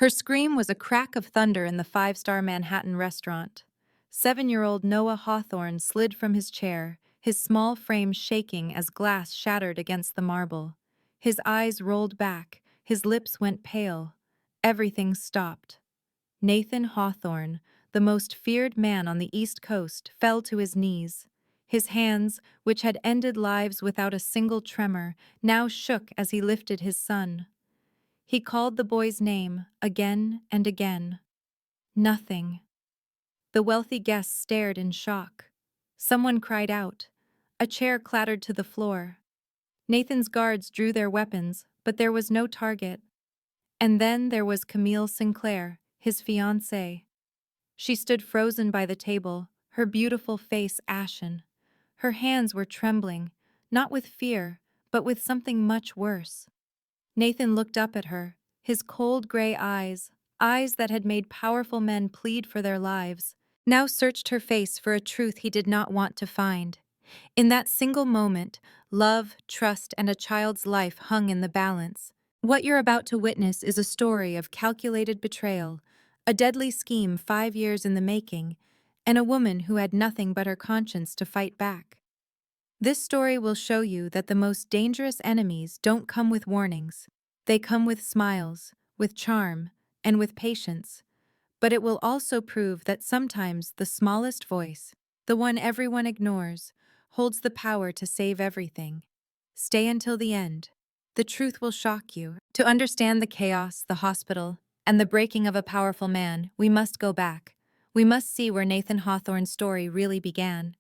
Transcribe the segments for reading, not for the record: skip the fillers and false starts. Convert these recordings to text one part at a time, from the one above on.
Her scream was a crack of thunder in the five-star Manhattan restaurant. 7-year-old Noah Hawthorne slid from his chair, his small frame shaking as glass shattered against the marble. His eyes rolled back, his lips went pale. Everything stopped. Nathan Hawthorne, the most feared man on the East Coast, fell to his knees. His hands, which had ended lives without a single tremor, now shook as he lifted his son. He called the boy's name again and again. Nothing. The wealthy guests stared in shock. Someone cried out. A chair clattered to the floor. Nathan's guards drew their weapons, but there was no target. And then there was Camille Sinclair, his fiancée. She stood frozen by the table, her beautiful face ashen. Her hands were trembling, not with fear, but with something much worse. Nathan looked up at her, his cold gray eyes, eyes that had made powerful men plead for their lives, now searched her face for a truth he did not want to find. In that single moment, love, trust, and a child's life hung in the balance. What you're about to witness is a story of calculated betrayal, a deadly scheme 5 years in the making, and a woman who had nothing but her conscience to fight back. This story will show you that the most dangerous enemies don't come with warnings. They come with smiles, with charm, and with patience. But it will also prove that sometimes the smallest voice, the one everyone ignores, holds the power to save everything. Stay until the end. The truth will shock you. To understand the chaos, the hospital, and the breaking of a powerful man, we must go back. We must see where Nathan Hawthorne's story really began.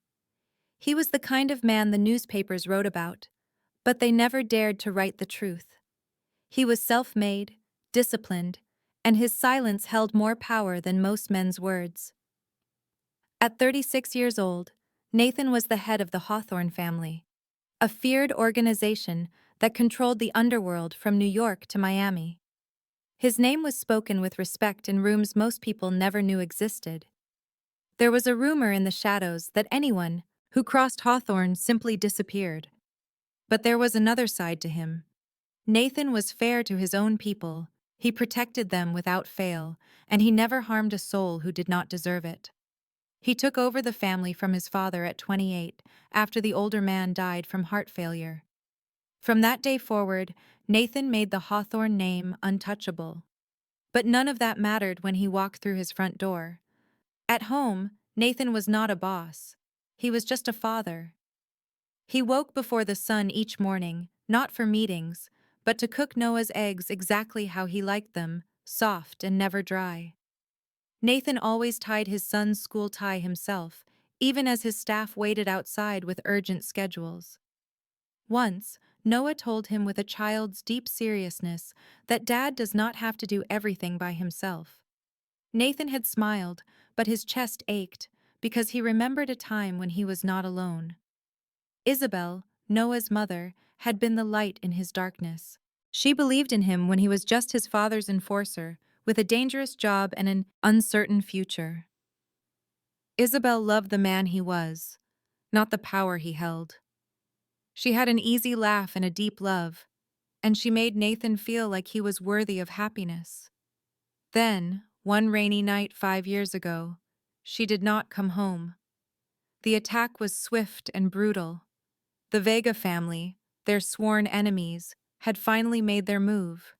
He was the kind of man the newspapers wrote about, but they never dared to write the truth. He was self-made, disciplined, and his silence held more power than most men's words. At 36 years old, Nathan was the head of the Hawthorne family, a feared organization that controlled the underworld from New York to Miami. His name was spoken with respect in rooms most people never knew existed. There was a rumor in the shadows that anyone who crossed Hawthorne simply disappeared. But there was another side to him. Nathan was fair to his own people. He protected them without fail, and he never harmed a soul who did not deserve it. He took over the family from his father at 28, after the older man died from heart failure. From that day forward, Nathan made the Hawthorne name untouchable. But none of that mattered when he walked through his front door. At home, Nathan was not a boss. He was just a father. He woke before the sun each morning, not for meetings, but to cook Noah's eggs exactly how he liked them, soft and never dry. Nathan always tied his son's school tie himself, even as his staff waited outside with urgent schedules. Once, Noah told him with a child's deep seriousness that Dad does not have to do everything by himself. Nathan had smiled, but his chest ached, because he remembered a time when he was not alone. Isabel, Noah's mother, had been the light in his darkness. She believed in him when he was just his father's enforcer, with a dangerous job and an uncertain future. Isabel loved the man he was, not the power he held. She had an easy laugh and a deep love, and she made Nathan feel like he was worthy of happiness. Then, one rainy night 5 years ago, she did not come home. The attack was swift and brutal. The Vega family, their sworn enemies, had finally made their move.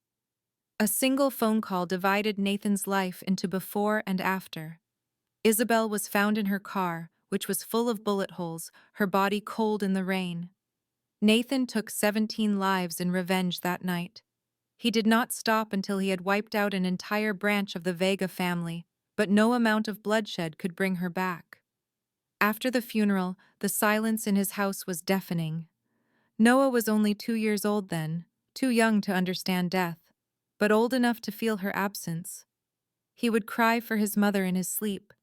A single phone call divided Nathan's life into before and after. Isabel was found in her car, which was full of bullet holes, her body cold in the rain. Nathan took 17 lives in revenge that night. He did not stop until he had wiped out an entire branch of the Vega family, but no amount of bloodshed could bring her back. After the funeral, the silence in his house was deafening. Noah was only 2 years old then, too young to understand death, but old enough to feel her absence. He would cry for his mother in his sleep.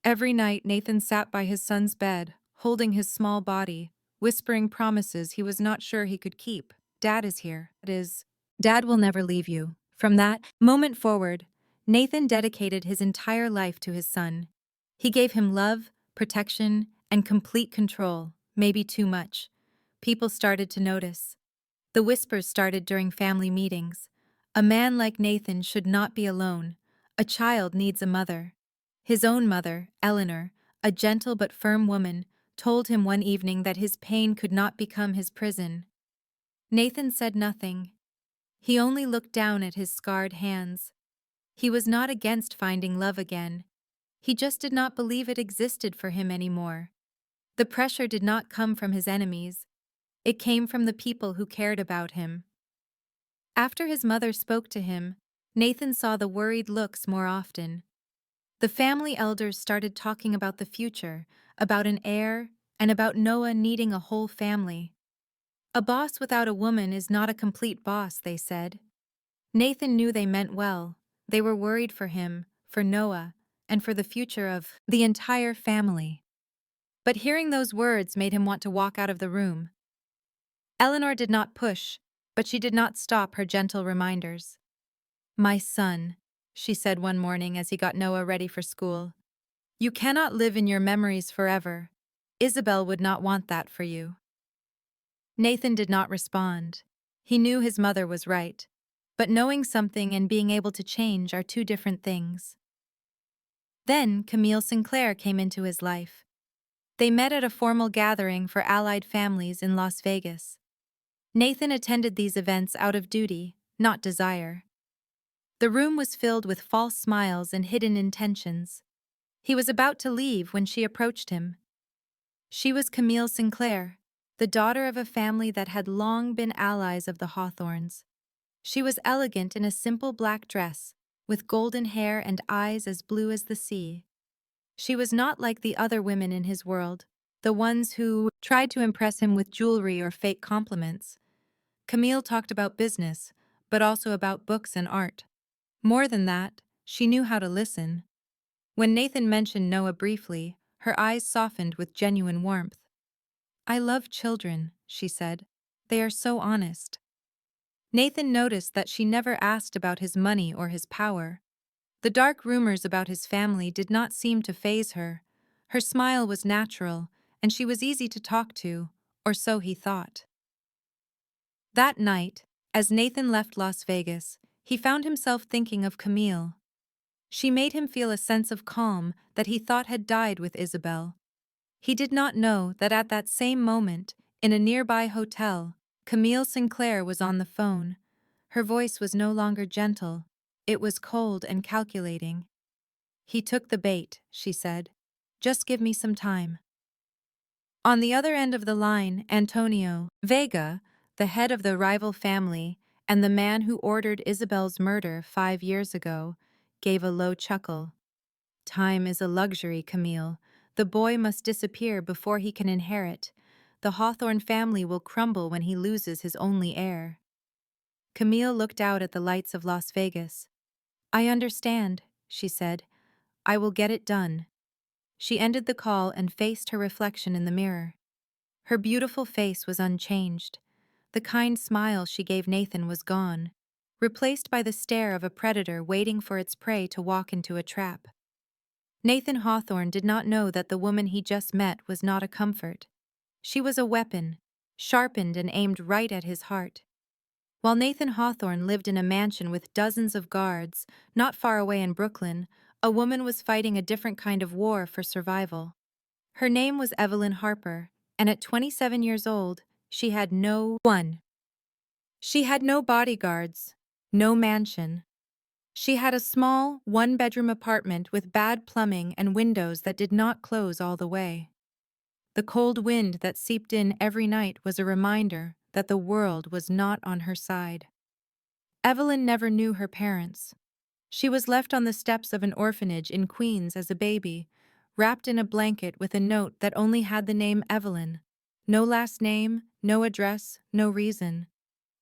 Every night Nathan sat by his son's bed, holding his small body, whispering promises he was not sure he could keep. Dad is here. Dad will never leave you. From that moment forward, Nathan dedicated his entire life to his son. He gave him love, protection, and complete control, maybe too much. People started to notice. The whispers started during family meetings. A man like Nathan should not be alone. A child needs a mother. His own mother, Eleanor, a gentle but firm woman, told him one evening that his pain could not become his prison. Nathan said nothing. He only looked down at his scarred hands. He was not against finding love again. He just did not believe it existed for him anymore. The pressure did not come from his enemies. It came from the people who cared about him. After his mother spoke to him, Nathan saw the worried looks more often. The family elders started talking about the future, about an heir, and about Noah needing a whole family. A boss without a woman is not a complete boss, they said. Nathan knew they meant well. They were worried for him, for Noah, and for the future of the entire family. But hearing those words made him want to walk out of the room. Eleanor did not push, but she did not stop her gentle reminders. "My son," she said one morning as he got Noah ready for school, "you cannot live in your memories forever. Isabel would not want that for you." Nathan did not respond. He knew his mother was right. But knowing something and being able to change are two different things. Then Camille Sinclair came into his life. They met at a formal gathering for allied families in Las Vegas. Nathan attended these events out of duty, not desire. The room was filled with false smiles and hidden intentions. He was about to leave when she approached him. She was Camille Sinclair, the daughter of a family that had long been allies of the Hawthorns. She was elegant in a simple black dress, with golden hair and eyes as blue as the sea. She was not like the other women in his world, the ones who tried to impress him with jewelry or fake compliments. Camille talked about business, but also about books and art. More than that, she knew how to listen. When Nathan mentioned Noah briefly, her eyes softened with genuine warmth. "I love children," she said. "They are so honest." Nathan noticed that she never asked about his money or his power. The dark rumors about his family did not seem to faze her. Her smile was natural, and she was easy to talk to, or so he thought. That night, as Nathan left Las Vegas, he found himself thinking of Camille. She made him feel a sense of calm that he thought had died with Isabel. He did not know that at that same moment, in a nearby hotel, Camille Sinclair was on the phone. Her voice was no longer gentle. It was cold and calculating. "He took the bait," she said. "Just give me some time." On the other end of the line, Antonio Vega, the head of the rival family and the man who ordered Isabel's murder 5 years ago, gave a low chuckle. "Time is a luxury, Camille. The boy must disappear before he can inherit. The Hawthorne family will crumble when he loses his only heir." Camille looked out at the lights of Las Vegas. "I understand," she said. "I will get it done." She ended the call and faced her reflection in the mirror. Her beautiful face was unchanged. The kind smile she gave Nathan was gone, replaced by the stare of a predator waiting for its prey to walk into a trap. Nathan Hawthorne did not know that the woman he just met was not a comfort. She was a weapon, sharpened and aimed right at his heart. While Nathan Hawthorne lived in a mansion with dozens of guards, not far away in Brooklyn, a woman was fighting a different kind of war for survival. Her name was Evelyn Harper, and at 27 years old, she had no one. She had no bodyguards, no mansion. She had a small, one-bedroom apartment with bad plumbing and windows that did not close all the way. The cold wind that seeped in every night was a reminder that the world was not on her side. Evelyn never knew her parents. She was left on the steps of an orphanage in Queens as a baby, wrapped in a blanket with a note that only had the name Evelyn. No last name, no address, no reason.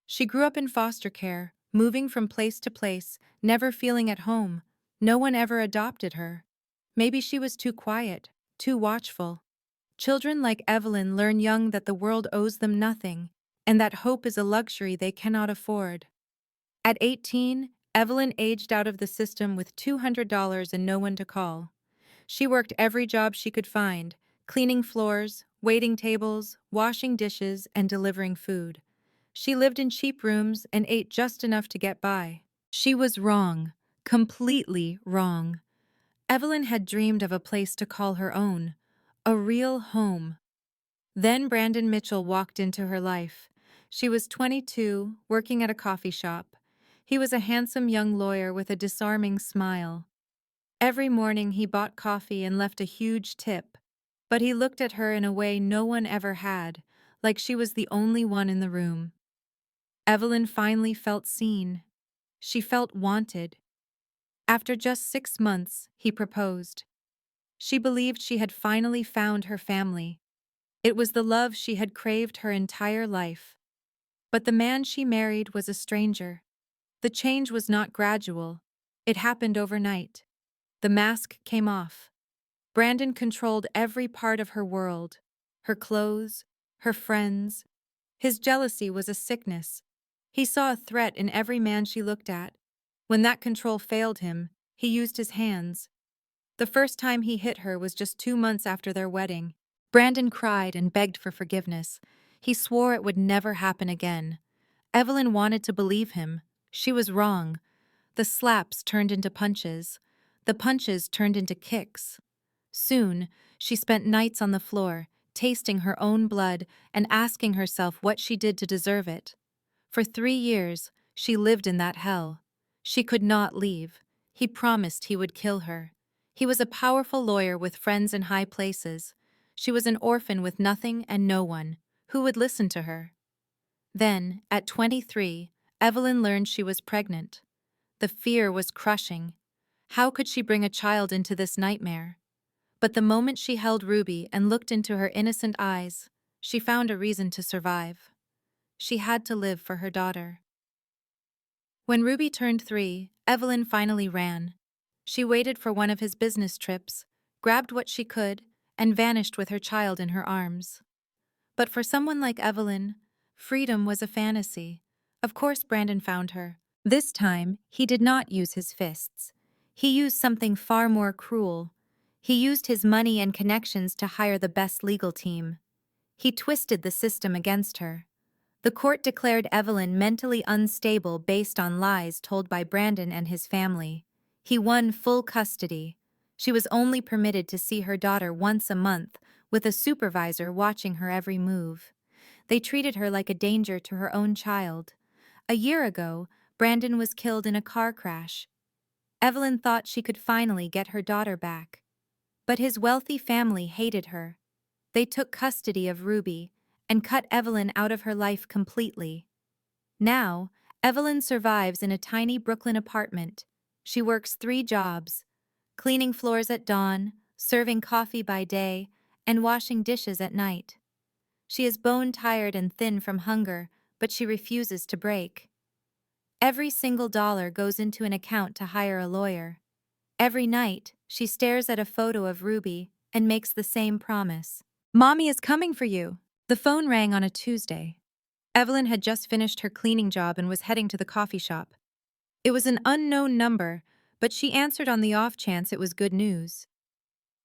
She grew up in foster care, moving from place to place, never feeling at home. No one ever adopted her. Maybe she was too quiet, too watchful. Children like Evelyn learn young that the world owes them nothing, and that hope is a luxury they cannot afford. At 18, Evelyn aged out of the system with $200 and no one to call. She worked every job she could find, cleaning floors, waiting tables, washing dishes, and delivering food. She lived in cheap rooms and ate just enough to get by. She was wrong, completely wrong. Evelyn had dreamed of a place to call her own, a real home. Then Brandon Mitchell walked into her life. She was 22, working at a coffee shop. He was a handsome young lawyer with a disarming smile. Every morning he bought coffee and left a huge tip, but he looked at her in a way no one ever had, like she was the only one in the room. Evelyn finally felt seen. She felt wanted. After just 6 months, he proposed. She believed she had finally found her family. It was the love she had craved her entire life. But the man she married was a stranger. The change was not gradual. It happened overnight. The mask came off. Brandon controlled every part of her world, her clothes, her friends. His jealousy was a sickness. He saw a threat in every man she looked at. When that control failed him, he used his hands. The first time he hit her was just 2 months after their wedding. Brandon cried and begged for forgiveness. He swore it would never happen again. Evelyn wanted to believe him. She was wrong. The slaps turned into punches. The punches turned into kicks. Soon, she spent nights on the floor, tasting her own blood and asking herself what she did to deserve it. For 3 years, she lived in that hell. She could not leave. He promised he would kill her. He was a powerful lawyer with friends in high places. She was an orphan with nothing and no one. Who would listen to her? Then, at 23, Evelyn learned she was pregnant. The fear was crushing. How could she bring a child into this nightmare? But the moment she held Ruby and looked into her innocent eyes, she found a reason to survive. She had to live for her daughter. When Ruby turned 3, Evelyn finally ran. She waited for one of his business trips, grabbed what she could, and vanished with her child in her arms. But for someone like Evelyn, freedom was a fantasy. Of course Brandon found her. This time, he did not use his fists. He used something far more cruel. He used his money and connections to hire the best legal team. He twisted the system against her. The court declared Evelyn mentally unstable based on lies told by Brandon and his family. He won full custody. She was only permitted to see her daughter once a month, with a supervisor watching her every move. They treated her like a danger to her own child. A year ago, Brandon was killed in a car crash. Evelyn thought she could finally get her daughter back. But his wealthy family hated her. They took custody of Ruby and cut Evelyn out of her life completely. Now, Evelyn survives in a tiny Brooklyn apartment. She works 3 jobs: cleaning floors at dawn, serving coffee by day, and washing dishes at night. She is bone-tired and thin from hunger, but she refuses to break. Every single dollar goes into an account to hire a lawyer. Every night, she stares at a photo of Ruby and makes the same promise. "Mommy is coming for you." The phone rang on a Tuesday. Evelyn had just finished her cleaning job and was heading to the coffee shop. It was an unknown number, but she answered on the off chance it was good news.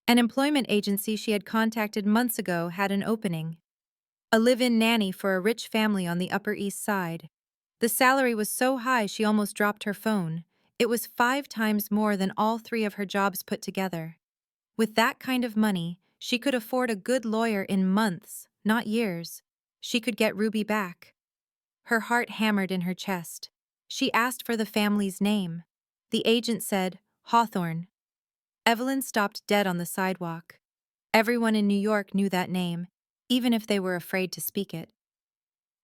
An employment agency she had contacted months ago had an opening. A live-in nanny for a rich family on the Upper East Side. The salary was so high she almost dropped her phone. It was 5 times more than all 3 of her jobs put together. With that kind of money, she could afford a good lawyer in months, not years. She could get Ruby back. Her heart hammered in her chest. She asked for the family's name. The agent said, Hawthorne. Evelyn stopped dead on the sidewalk. Everyone in New York knew that name, even if they were afraid to speak it.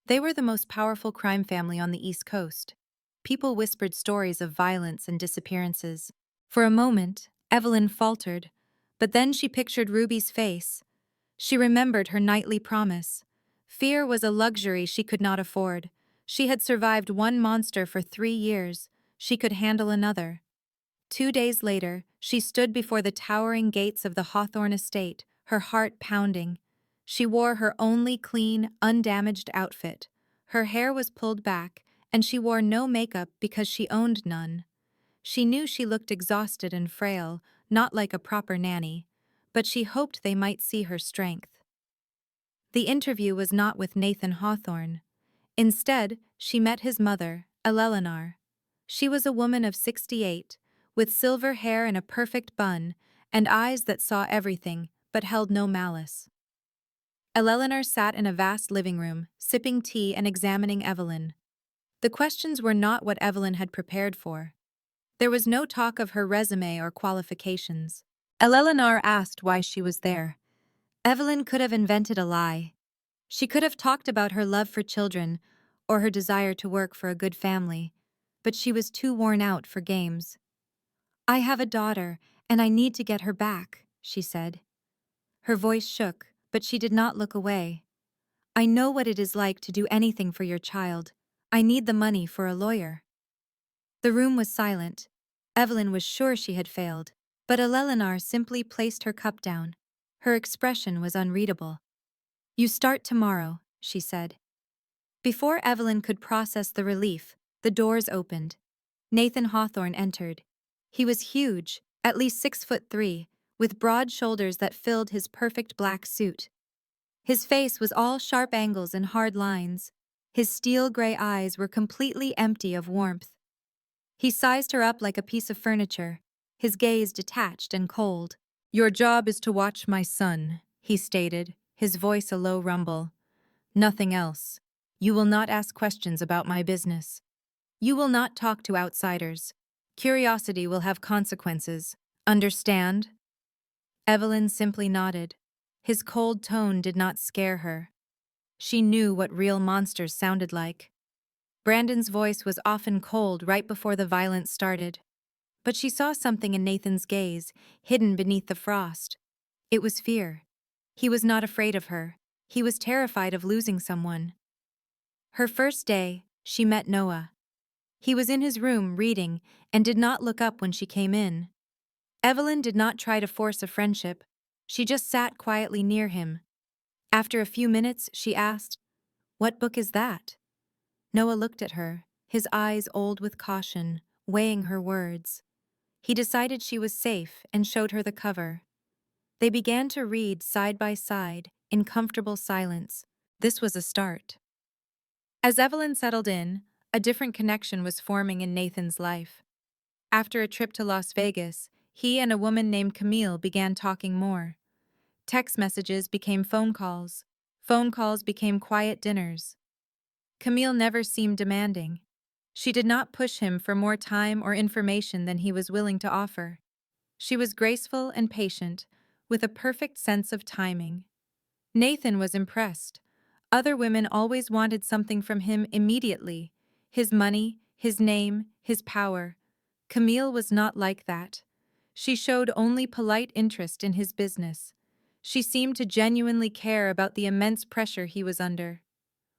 They were the most powerful crime family on the East Coast. People whispered stories of violence and disappearances. For a moment, Evelyn faltered, but then she pictured Ruby's face. She remembered her nightly promise. Fear was a luxury she could not afford. She had survived one monster for 3 years. She could handle another. 2 days later, she stood before the towering gates of the Hawthorne estate, her heart pounding. She wore her only clean, undamaged outfit. Her hair was pulled back, and she wore no makeup because she owned none. She knew she looked exhausted and frail, not like a proper nanny, but she hoped they might see her strength. The interview was not with Nathan Hawthorne. Instead, she met his mother, Eleanor. She was a woman of 68, with silver hair in a perfect bun, and eyes that saw everything, but held no malice. Eleanor sat in a vast living room, sipping tea and examining Evelyn. The questions were not what Evelyn had prepared for. There was no talk of her resume or qualifications. Eleanor asked why she was there. Evelyn could have invented a lie. She could have talked about her love for children or her desire to work for a good family, but she was too worn out for games. "I have a daughter, and I need to get her back," she said. Her voice shook, but she did not look away. "I know what it is like to do anything for your child. I need the money for a lawyer." The room was silent. Evelyn was sure she had failed, but Eleanor simply placed her cup down. Her expression was unreadable. "You start tomorrow," she said. Before Evelyn could process the relief, the doors opened. Nathan Hawthorne entered. He was huge, at least 6'3", with broad shoulders that filled his perfect black suit. His face was all sharp angles and hard lines. His steel-gray eyes were completely empty of warmth. He sized her up like a piece of furniture, his gaze detached and cold. "Your job is to watch my son," he stated, his voice a low rumble. "Nothing else. You will not ask questions about my business. You will not talk to outsiders. Curiosity will have consequences. Understand?" Evelyn simply nodded. His cold tone did not scare her. She knew what real monsters sounded like. Brandon's voice was often cold right before the violence started. But she saw something in Nathan's gaze, hidden beneath the frost. It was fear. He was not afraid of her. He was terrified of losing someone. Her first day, she met Noah. He was in his room reading and did not look up when she came in. Evelyn did not try to force a friendship. She just sat quietly near him. After a few minutes, she asked, "What book is that?" Noah looked at her, his eyes old with caution, weighing her words. He decided she was safe and showed her the cover. They began to read side by side, in comfortable silence. This was a start. As Evelyn settled in, a different connection was forming in Nathan's life. After a trip to Las Vegas, he and a woman named Camille began talking more. Text messages became phone calls. Phone calls became quiet dinners. Camille never seemed demanding. She did not push him for more time or information than he was willing to offer. She was graceful and patient, with a perfect sense of timing. Nathan was impressed. Other women always wanted something from him immediately: his money, his name, his power. Camille was not like that. She showed only polite interest in his business. She seemed to genuinely care about the immense pressure he was under.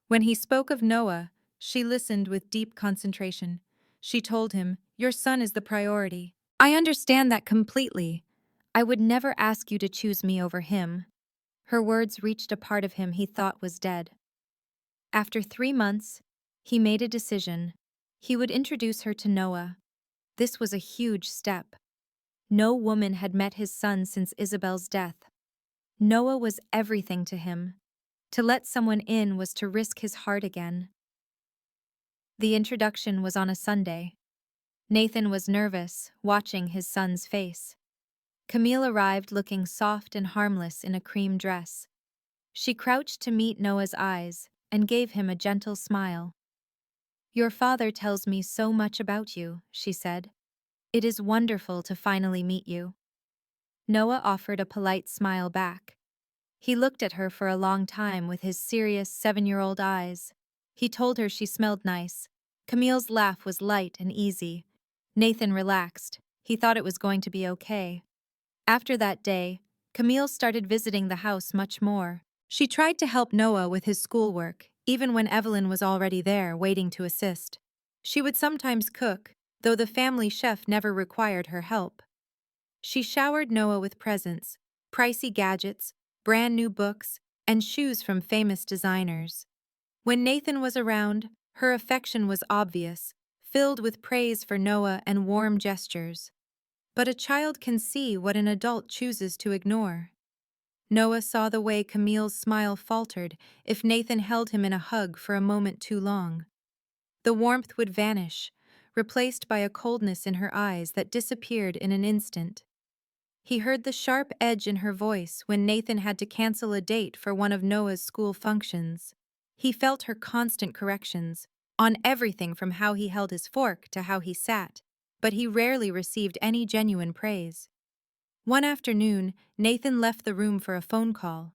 When he spoke of Noah, she listened with deep concentration. She told him, "Your son is the priority." "I understand that completely. I would never ask you to choose me over him." Her words reached a part of him he thought was dead. After 3 months, he made a decision. He would introduce her to Noah. This was a huge step. No woman had met his son since Isabel's death. Noah was everything to him. To let someone in was to risk his heart again. The introduction was on a Sunday. Nathan was nervous, watching his son's face. Camille arrived looking soft and harmless in a cream dress. She crouched to meet Noah's eyes and gave him a gentle smile. "Your father tells me so much about you," she said. "It is wonderful to finally meet you." Noah offered a polite smile back. He looked at her for a long time with his serious 7-year-old eyes. He told her she smelled nice. Camille's laugh was light and easy. Nathan relaxed. He thought it was going to be okay. After that day, Camille started visiting the house much more. She tried to help Noah with his schoolwork, even when Evelyn was already there, waiting to assist. She would sometimes cook, though the family chef never required her help. She showered Noah with presents, pricey gadgets, brand new books, and shoes from famous designers. When Nathan was around, her affection was obvious, filled with praise for Noah and warm gestures. But a child can see what an adult chooses to ignore. Noah saw the way Camille's smile faltered if Nathan held him in a hug for a moment too long. The warmth would vanish, replaced by a coldness in her eyes that disappeared in an instant. He heard the sharp edge in her voice when Nathan had to cancel a date for one of Noah's school functions. He felt her constant corrections, on everything from how he held his fork to how he sat, but he rarely received any genuine praise. One afternoon, Nathan left the room for a phone call.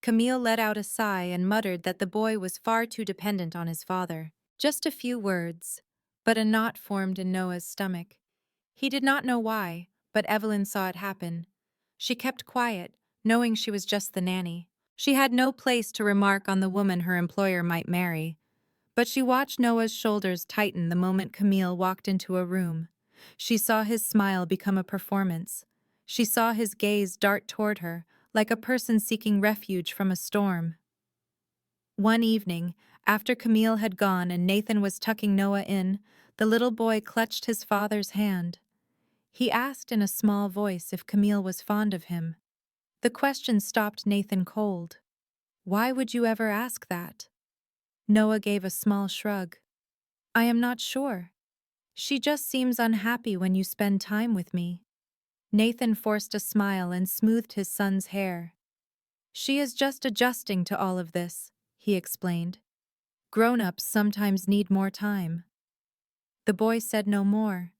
Camille let out a sigh and muttered that the boy was far too dependent on his father. Just a few words, but a knot formed in Noah's stomach. He did not know why, but Evelyn saw it happen. She kept quiet, knowing she was just the nanny. She had no place to remark on the woman her employer might marry. But she watched Noah's shoulders tighten the moment Camille walked into a room. She saw his smile become a performance. She saw his gaze dart toward her, like a person seeking refuge from a storm. One evening, after Camille had gone and Nathan was tucking Noah in, the little boy clutched his father's hand. He asked in a small voice if Camille was fond of him. The question stopped Nathan cold. "Why would you ever ask that?" Noah gave a small shrug. "I am not sure. She just seems unhappy when you spend time with me." Nathan forced a smile and smoothed his son's hair. "She is just adjusting to all of this," he explained. "Grown-ups sometimes need more time." The boy said no more.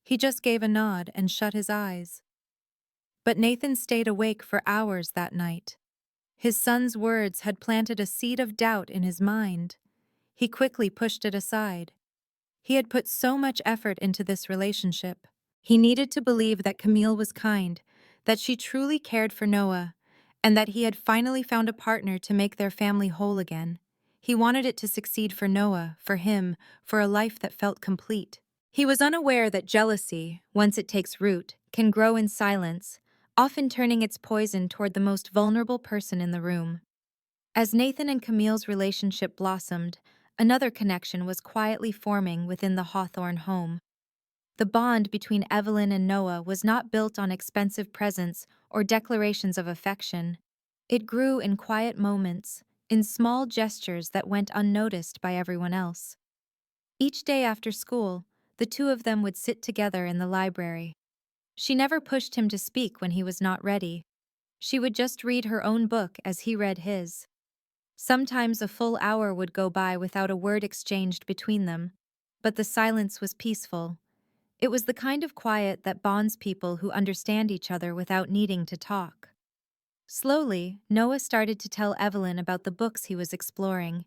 He just gave a nod and shut his eyes. But Nathan stayed awake for hours that night. His son's words had planted a seed of doubt in his mind. He quickly pushed it aside. He had put so much effort into this relationship. He needed to believe that Camille was kind, that she truly cared for Noah, and that he had finally found a partner to make their family whole again. He wanted it to succeed for Noah, for him, for a life that felt complete. He was unaware that jealousy, once it takes root, can grow in silence, often turning its poison toward the most vulnerable person in the room. As Nathan and Camille's relationship blossomed, another connection was quietly forming within the Hawthorne home. The bond between Evelyn and Noah was not built on expensive presents or declarations of affection. It grew in quiet moments, in small gestures that went unnoticed by everyone else. Each day after school, the two of them would sit together in the library. She never pushed him to speak when he was not ready. She would just read her own book as he read his. Sometimes a full hour would go by without a word exchanged between them, but the silence was peaceful. It was the kind of quiet that bonds people who understand each other without needing to talk. Slowly, Noah started to tell Evelyn about the books he was exploring.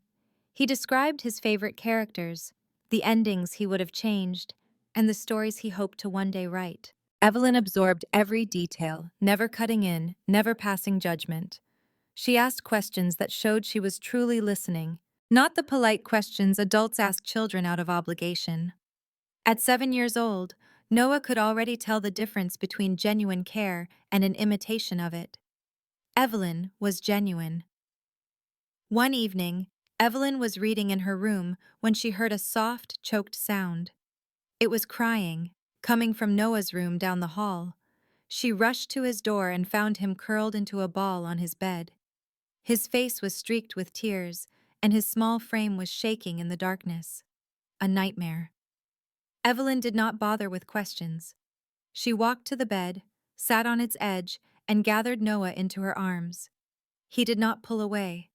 He described his favorite characters, the endings he would have changed, and the stories he hoped to one day write. Evelyn absorbed every detail, never cutting in, never passing judgment. She asked questions that showed she was truly listening, not the polite questions adults ask children out of obligation. At 7 years old, Noah could already tell the difference between genuine care and an imitation of it. Evelyn was genuine. One evening, Evelyn was reading in her room when she heard a soft, choked sound. It was crying, coming from Noah's room down the hall. She rushed to his door and found him curled into a ball on his bed. His face was streaked with tears, and his small frame was shaking in the darkness. A nightmare. Evelyn did not bother with questions. She walked to the bed, sat on its edge, and gathered Noah into her arms. He did not pull away.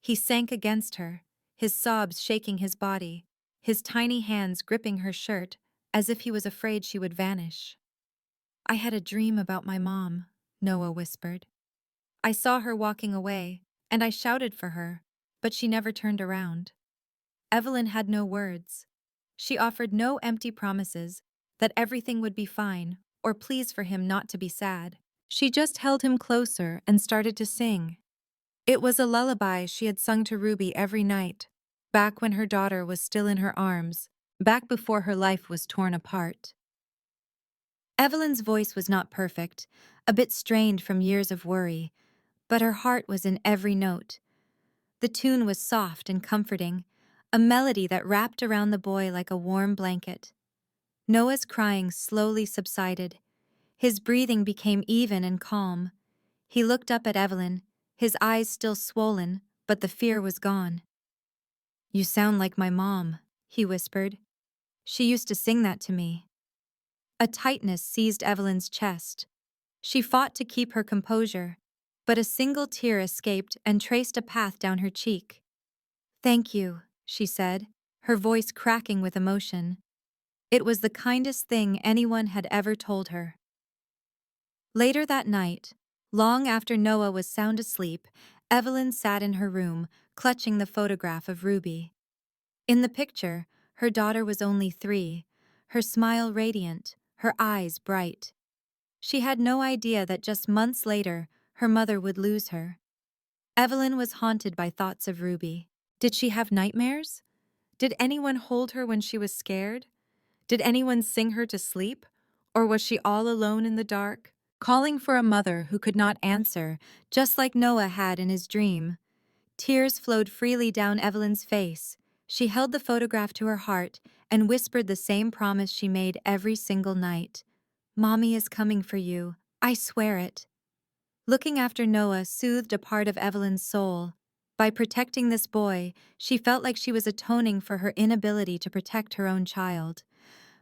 He sank against her, his sobs shaking his body, his tiny hands gripping her shirt, as if he was afraid she would vanish. "I had a dream about my mom," Noah whispered. "I saw her walking away, and I shouted for her, but she never turned around." Evelyn had no words. She offered no empty promises that everything would be fine or pleas for him not to be sad. She just held him closer and started to sing. It was a lullaby she had sung to Ruby every night, back when her daughter was still in her arms, back before her life was torn apart. Evelyn's voice was not perfect, a bit strained from years of worry, but her heart was in every note. The tune was soft and comforting, a melody that wrapped around the boy like a warm blanket. Noah's crying slowly subsided. His breathing became even and calm. He looked up at Evelyn, his eyes still swollen, but the fear was gone. "You sound like my mom," he whispered. She used to sing that to me. A tightness seized Evelyn's chest. She fought to keep her composure, but a single tear escaped and traced a path down her cheek. "Thank you," she said, her voice cracking with emotion. It was the kindest thing anyone had ever told her. Later that night, long after Noah was sound asleep, Evelyn sat in her room, clutching the photograph of Ruby. In the picture, her daughter was only 3, her smile radiant, her eyes bright. She had no idea that just months later, her mother would lose her. Evelyn was haunted by thoughts of Ruby. Did she have nightmares? Did anyone hold her when she was scared? Did anyone sing her to sleep? Or was she all alone in the dark, calling for a mother who could not answer, just like Noah had in his dream? Tears flowed freely down Evelyn's face. She held the photograph to her heart and whispered the same promise she made every single night. "Mommy is coming for you. I swear it." Looking after Noah soothed a part of Evelyn's soul. By protecting this boy, she felt like she was atoning for her inability to protect her own child.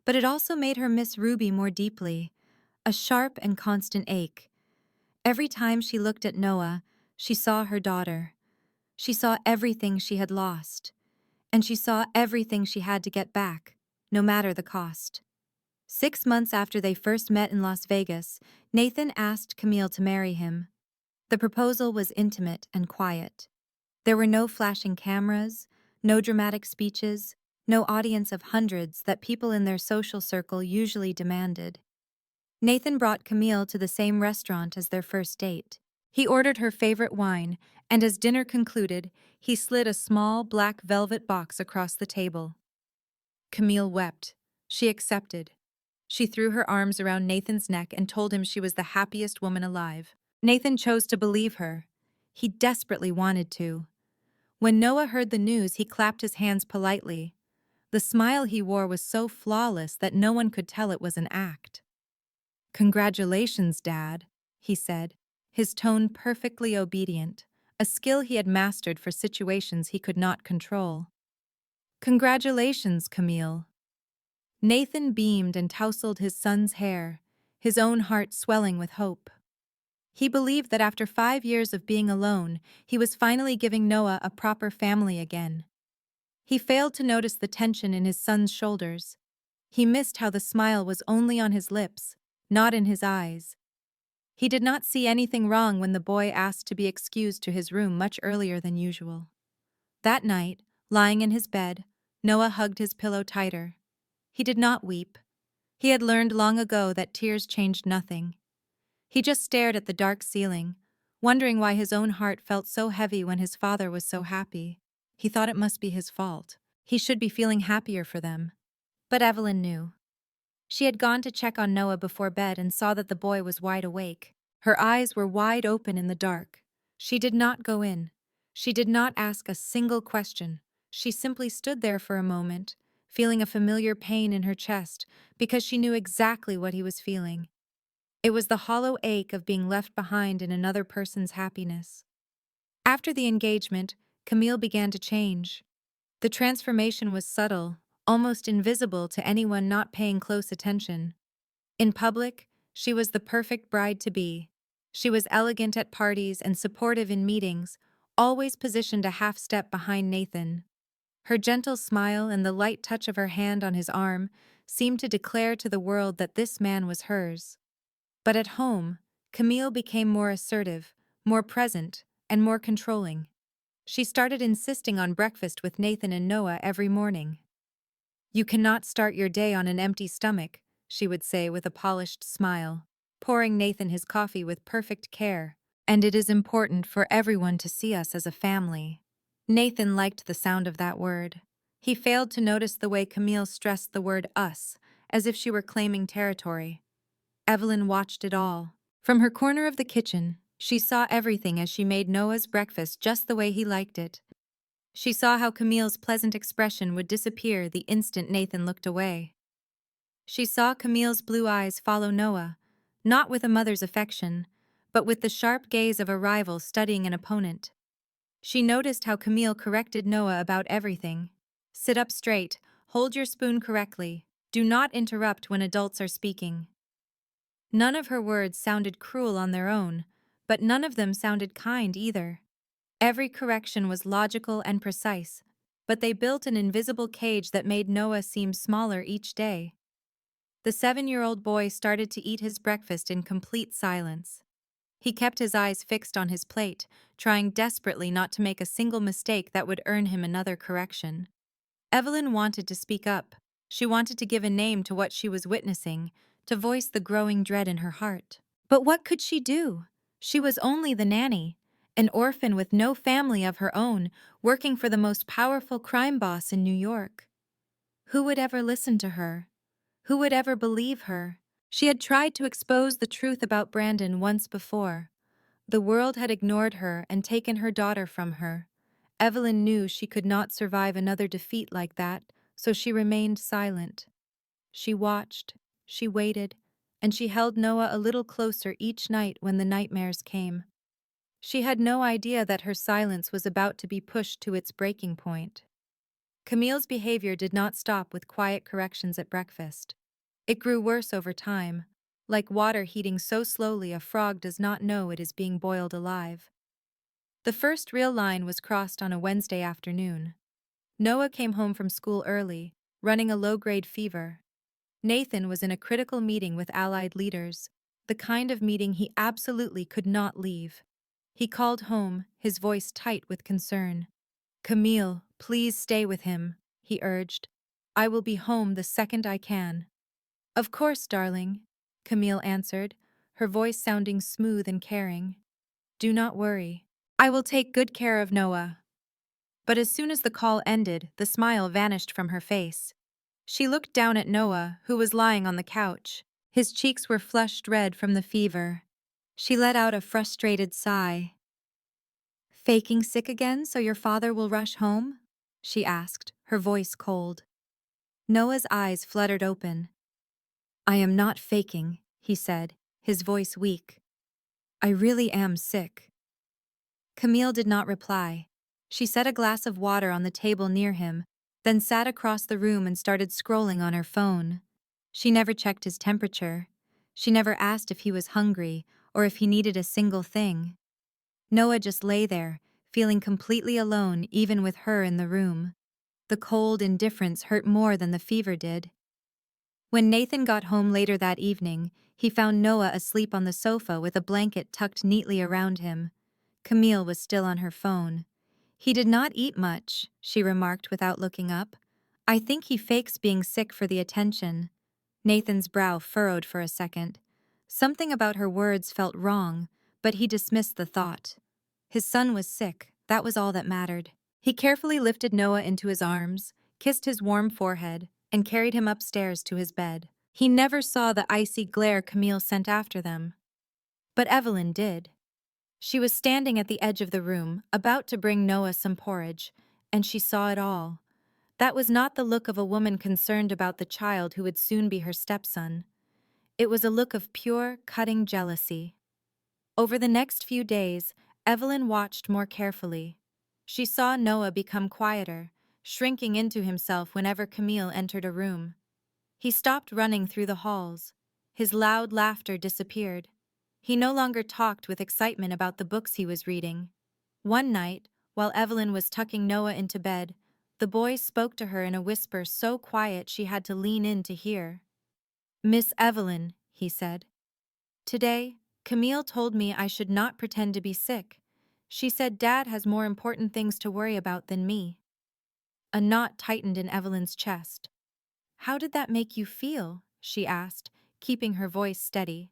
But it also made her miss Ruby more deeply, a sharp and constant ache. Every time she looked at Noah, she saw her daughter. She saw everything she had lost, and she saw everything she had to get back, no matter the cost. 6 months after they first met in Las Vegas, Nathan asked Camille to marry him. The proposal was intimate and quiet. There were no flashing cameras, no dramatic speeches, no audience of hundreds that people in their social circle usually demanded. Nathan brought Camille to the same restaurant as their first date. He ordered her favorite wine, and as dinner concluded, he slid a small black velvet box across the table. Camille wept. She accepted. She threw her arms around Nathan's neck and told him she was the happiest woman alive. Nathan chose to believe her. He desperately wanted to. When Noah heard the news, he clapped his hands politely. The smile he wore was so flawless that no one could tell it was an act. "Congratulations, Dad," he said, his tone perfectly obedient, a skill he had mastered for situations he could not control. "Congratulations, Camille." Nathan beamed and tousled his son's hair, his own heart swelling with hope. He believed that after 5 years of being alone, he was finally giving Noah a proper family again. He failed to notice the tension in his son's shoulders. He missed how the smile was only on his lips, not in his eyes. He did not see anything wrong when the boy asked to be excused to his room much earlier than usual. That night, lying in his bed, Noah hugged his pillow tighter. He did not weep. He had learned long ago that tears changed nothing. He just stared at the dark ceiling, wondering why his own heart felt so heavy when his father was so happy. He thought it must be his fault. He should be feeling happier for them. But Evelyn knew. She had gone to check on Noah before bed and saw that the boy was wide awake. Her eyes were wide open in the dark. She did not go in. She did not ask a single question. She simply stood there for a moment, feeling a familiar pain in her chest because she knew exactly what he was feeling. It was the hollow ache of being left behind in another person's happiness. After the engagement, Camille began to change. The transformation was subtle, almost invisible to anyone not paying close attention. In public, she was the perfect bride-to-be. She was elegant at parties and supportive in meetings, always positioned a half step behind Nathan. Her gentle smile and the light touch of her hand on his arm seemed to declare to the world that this man was hers. But at home, Camille became more assertive, more present, and more controlling. She started insisting on breakfast with Nathan and Noah every morning. "You cannot start your day on an empty stomach," she would say with a polished smile, pouring Nathan his coffee with perfect care. "And it is important for everyone to see us as a family." Nathan liked the sound of that word. He failed to notice the way Camille stressed the word us, as if she were claiming territory. Evelyn watched it all. From her corner of the kitchen, she saw everything as she made Noah's breakfast just the way he liked it. She saw how Camille's pleasant expression would disappear the instant Nathan looked away. She saw Camille's blue eyes follow Noah, not with a mother's affection, but with the sharp gaze of a rival studying an opponent. She noticed how Camille corrected Noah about everything. "Sit up straight, Hold your spoon correctly. Do not interrupt when adults are speaking. None of her words sounded cruel on their own, but none of them sounded kind either. Every correction was logical and precise, but they built an invisible cage that made Noah seem smaller each day. The 7-year-old boy started to eat his breakfast in complete silence. He kept his eyes fixed on his plate, trying desperately not to make a single mistake that would earn him another correction. Evelyn wanted to speak up. She wanted to give a name to what she was witnessing, to voice the growing dread in her heart. But what could she do? She was only the nanny, an orphan with no family of her own, working for the most powerful crime boss in New York. Who would ever listen to her? Who would ever believe her? She had tried to expose the truth about Brandon once before. The world had ignored her and taken her daughter from her. Evelyn knew she could not survive another defeat like that, so she remained silent. She watched, she waited, and she held Noah a little closer each night when the nightmares came. She had no idea that her silence was about to be pushed to its breaking point. Camille's behavior did not stop with quiet corrections at breakfast. It grew worse over time, like water heating so slowly a frog does not know it is being boiled alive. The first real line was crossed on a Wednesday afternoon. Noah came home from school early, running a low-grade fever. Nathan was in a critical meeting with Allied leaders, the kind of meeting he absolutely could not leave. He called home, his voice tight with concern. "Camille, please stay with him," he urged. "I will be home the second I can." "Of course, darling," Camille answered, her voice sounding smooth and caring. "Do not worry. I will take good care of Noah." But as soon as the call ended, the smile vanished from her face. She looked down at Noah, who was lying on the couch. His cheeks were flushed red from the fever. She let out a frustrated sigh. "Faking sick again so your father will rush home?" she asked, her voice cold. Noah's eyes fluttered open. "I am not faking," he said, his voice weak. "I really am sick." Camille did not reply. She set a glass of water on the table near him, then sat across the room and started scrolling on her phone. She never checked his temperature. She never asked if he was hungry or if he needed a single thing. Noah just lay there, feeling completely alone even with her in the room. The cold indifference hurt more than the fever did. When Nathan got home later that evening, he found Noah asleep on the sofa with a blanket tucked neatly around him. Camille was still on her phone. "He did not eat much," she remarked without looking up. "I think he fakes being sick for the attention." Nathan's brow furrowed for a second. Something about her words felt wrong, but he dismissed the thought. His son was sick, that was all that mattered. He carefully lifted Noah into his arms, kissed his warm forehead, and carried him upstairs to his bed. He never saw the icy glare Camille sent after them. But Evelyn did. She was standing at the edge of the room, about to bring Noah some porridge, and she saw it all. That was not the look of a woman concerned about the child who would soon be her stepson. It was a look of pure, cutting jealousy. Over the next few days, Evelyn watched more carefully. She saw Noah become quieter, shrinking into himself whenever Camille entered a room. He stopped running through the halls. His loud laughter disappeared. He no longer talked with excitement about the books he was reading. One night, while Evelyn was tucking Noah into bed, the boy spoke to her in a whisper so quiet she had to lean in to hear. "Miss Evelyn," he said. "Today, Camille told me I should not pretend to be sick. She said Dad has more important things to worry about than me." A knot tightened in Evelyn's chest. "How did that make you feel?" she asked, keeping her voice steady.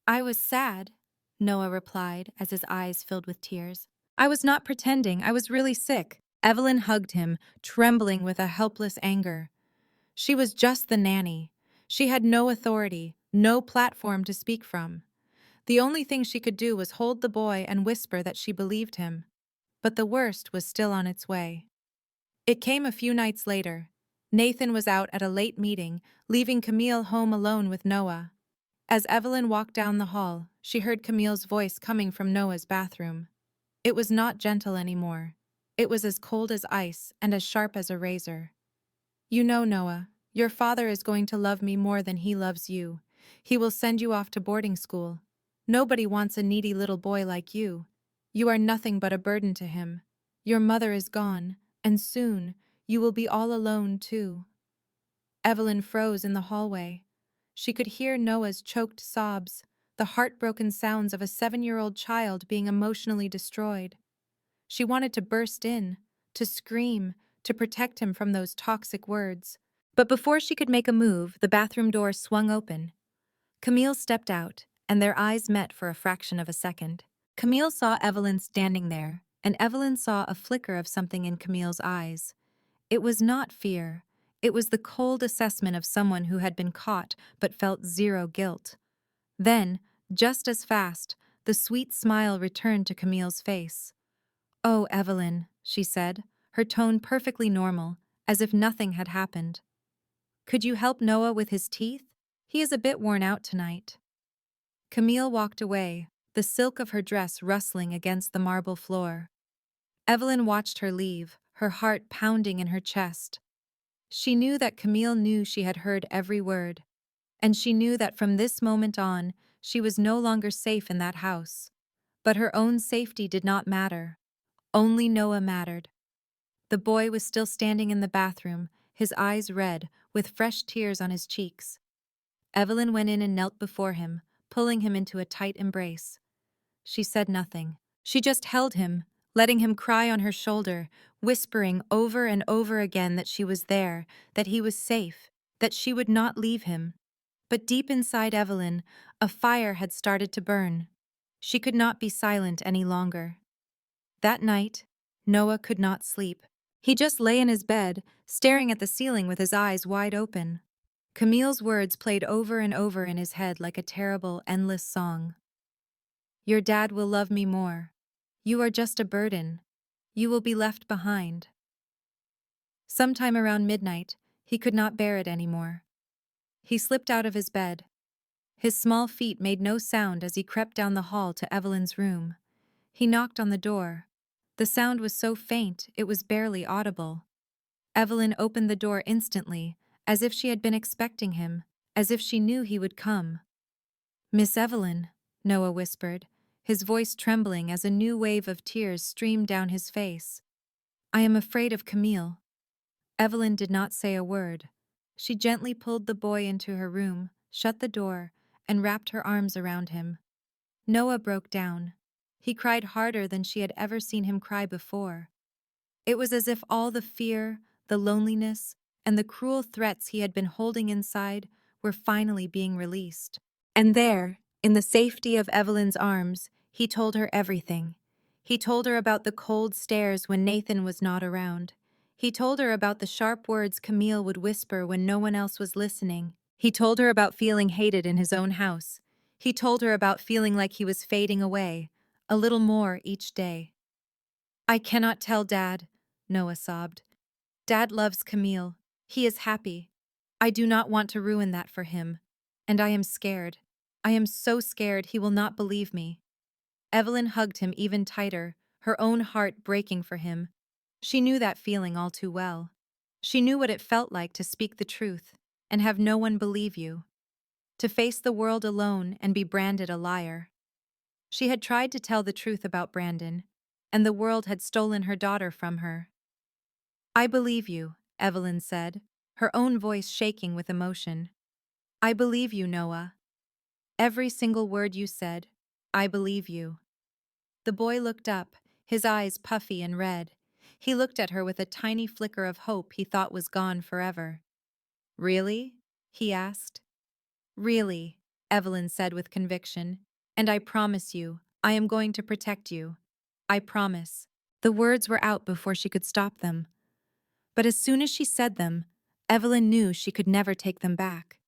"I was sad," Noah replied as his eyes filled with tears. "I was not pretending, I was really sick." Evelyn hugged him, trembling with a helpless anger. She was just the nanny. She had no authority, no platform to speak from. The only thing she could do was hold the boy and whisper that she believed him. But the worst was still on its way. It came a few nights later. Nathan was out at a late meeting, leaving Camille home alone with Noah. As Evelyn walked down the hall, she heard Camille's voice coming from Noah's bathroom. It was not gentle anymore. It was as cold as ice and as sharp as a razor. You know, Noah, your father is going to love me more than he loves you. He will send you off to boarding school. Nobody wants a needy little boy like you. You are nothing but a burden to him. Your mother is gone, and soon you will be all alone, too. Evelyn froze in the hallway. She could hear Noah's choked sobs, the heartbroken sounds of a 7-year-old child being emotionally destroyed. She wanted to burst in, to scream, to protect him from those toxic words. But before she could make a move, the bathroom door swung open. Camille stepped out, and their eyes met for a fraction of a second. Camille saw Evelyn standing there, and Evelyn saw a flicker of something in Camille's eyes. It was not fear. It was the cold assessment of someone who had been caught but felt zero guilt. Then, just as fast, the sweet smile returned to Camille's face. "Oh, Evelyn," she said, her tone perfectly normal, as if nothing had happened. "Could you help Noah with his teeth? He is a bit worn out tonight." Camille walked away, the silk of her dress rustling against the marble floor. Evelyn watched her leave, her heart pounding in her chest. She knew that Camille knew she had heard every word, and she knew that from this moment on, she was no longer safe in that house. But her own safety did not matter. Only Noah mattered. The boy was still standing in the bathroom, his eyes red, with fresh tears on his cheeks. Evelyn went in and knelt before him, pulling him into a tight embrace. She said nothing. She just held him, letting him cry on her shoulder, whispering over and over again that she was there, that he was safe, that she would not leave him. But deep inside Evelyn, a fire had started to burn. She could not be silent any longer. That night, Noah could not sleep. He just lay in his bed, staring at the ceiling with his eyes wide open. Camille's words played over and over in his head like a terrible, endless song. "Your dad will love me more. You are just a burden. You will be left behind." Sometime around midnight, he could not bear it anymore. He slipped out of his bed. His small feet made no sound as he crept down the hall to Evelyn's room. He knocked on the door. The sound was so faint it was barely audible. Evelyn opened the door instantly, as if she had been expecting him, as if she knew he would come. "Miss Evelyn," Noah whispered, his voice trembling as a new wave of tears streamed down his face. "I am afraid of Camille." Evelyn did not say a word. She gently pulled the boy into her room, shut the door, and wrapped her arms around him. Noah broke down. He cried harder than she had ever seen him cry before. It was as if all the fear, the loneliness, and the cruel threats he had been holding inside were finally being released. And there, in the safety of Evelyn's arms, he told her everything. He told her about the cold stares when Nathan was not around. He told her about the sharp words Camille would whisper when no one else was listening. He told her about feeling hated in his own house. He told her about feeling like he was fading away, a little more each day. "I cannot tell Dad," Noah sobbed. "Dad loves Camille. He is happy. I do not want to ruin that for him. And I am scared. I am so scared he will not believe me." Evelyn hugged him even tighter, her own heart breaking for him. She knew that feeling all too well. She knew what it felt like to speak the truth and have no one believe you. To face the world alone and be branded a liar. She had tried to tell the truth about Brandon, and the world had stolen her daughter from her. "I believe you," Evelyn said, her own voice shaking with emotion. "I believe you, Noah. Every single word you said, I believe you." The boy looked up, his eyes puffy and red. He looked at her with a tiny flicker of hope he thought was gone forever. "Really?" he asked. "Really," Evelyn said with conviction. "And I promise you, I am going to protect you. I promise." The words were out before she could stop them. But as soon as she said them, Evelyn knew she could never take them back.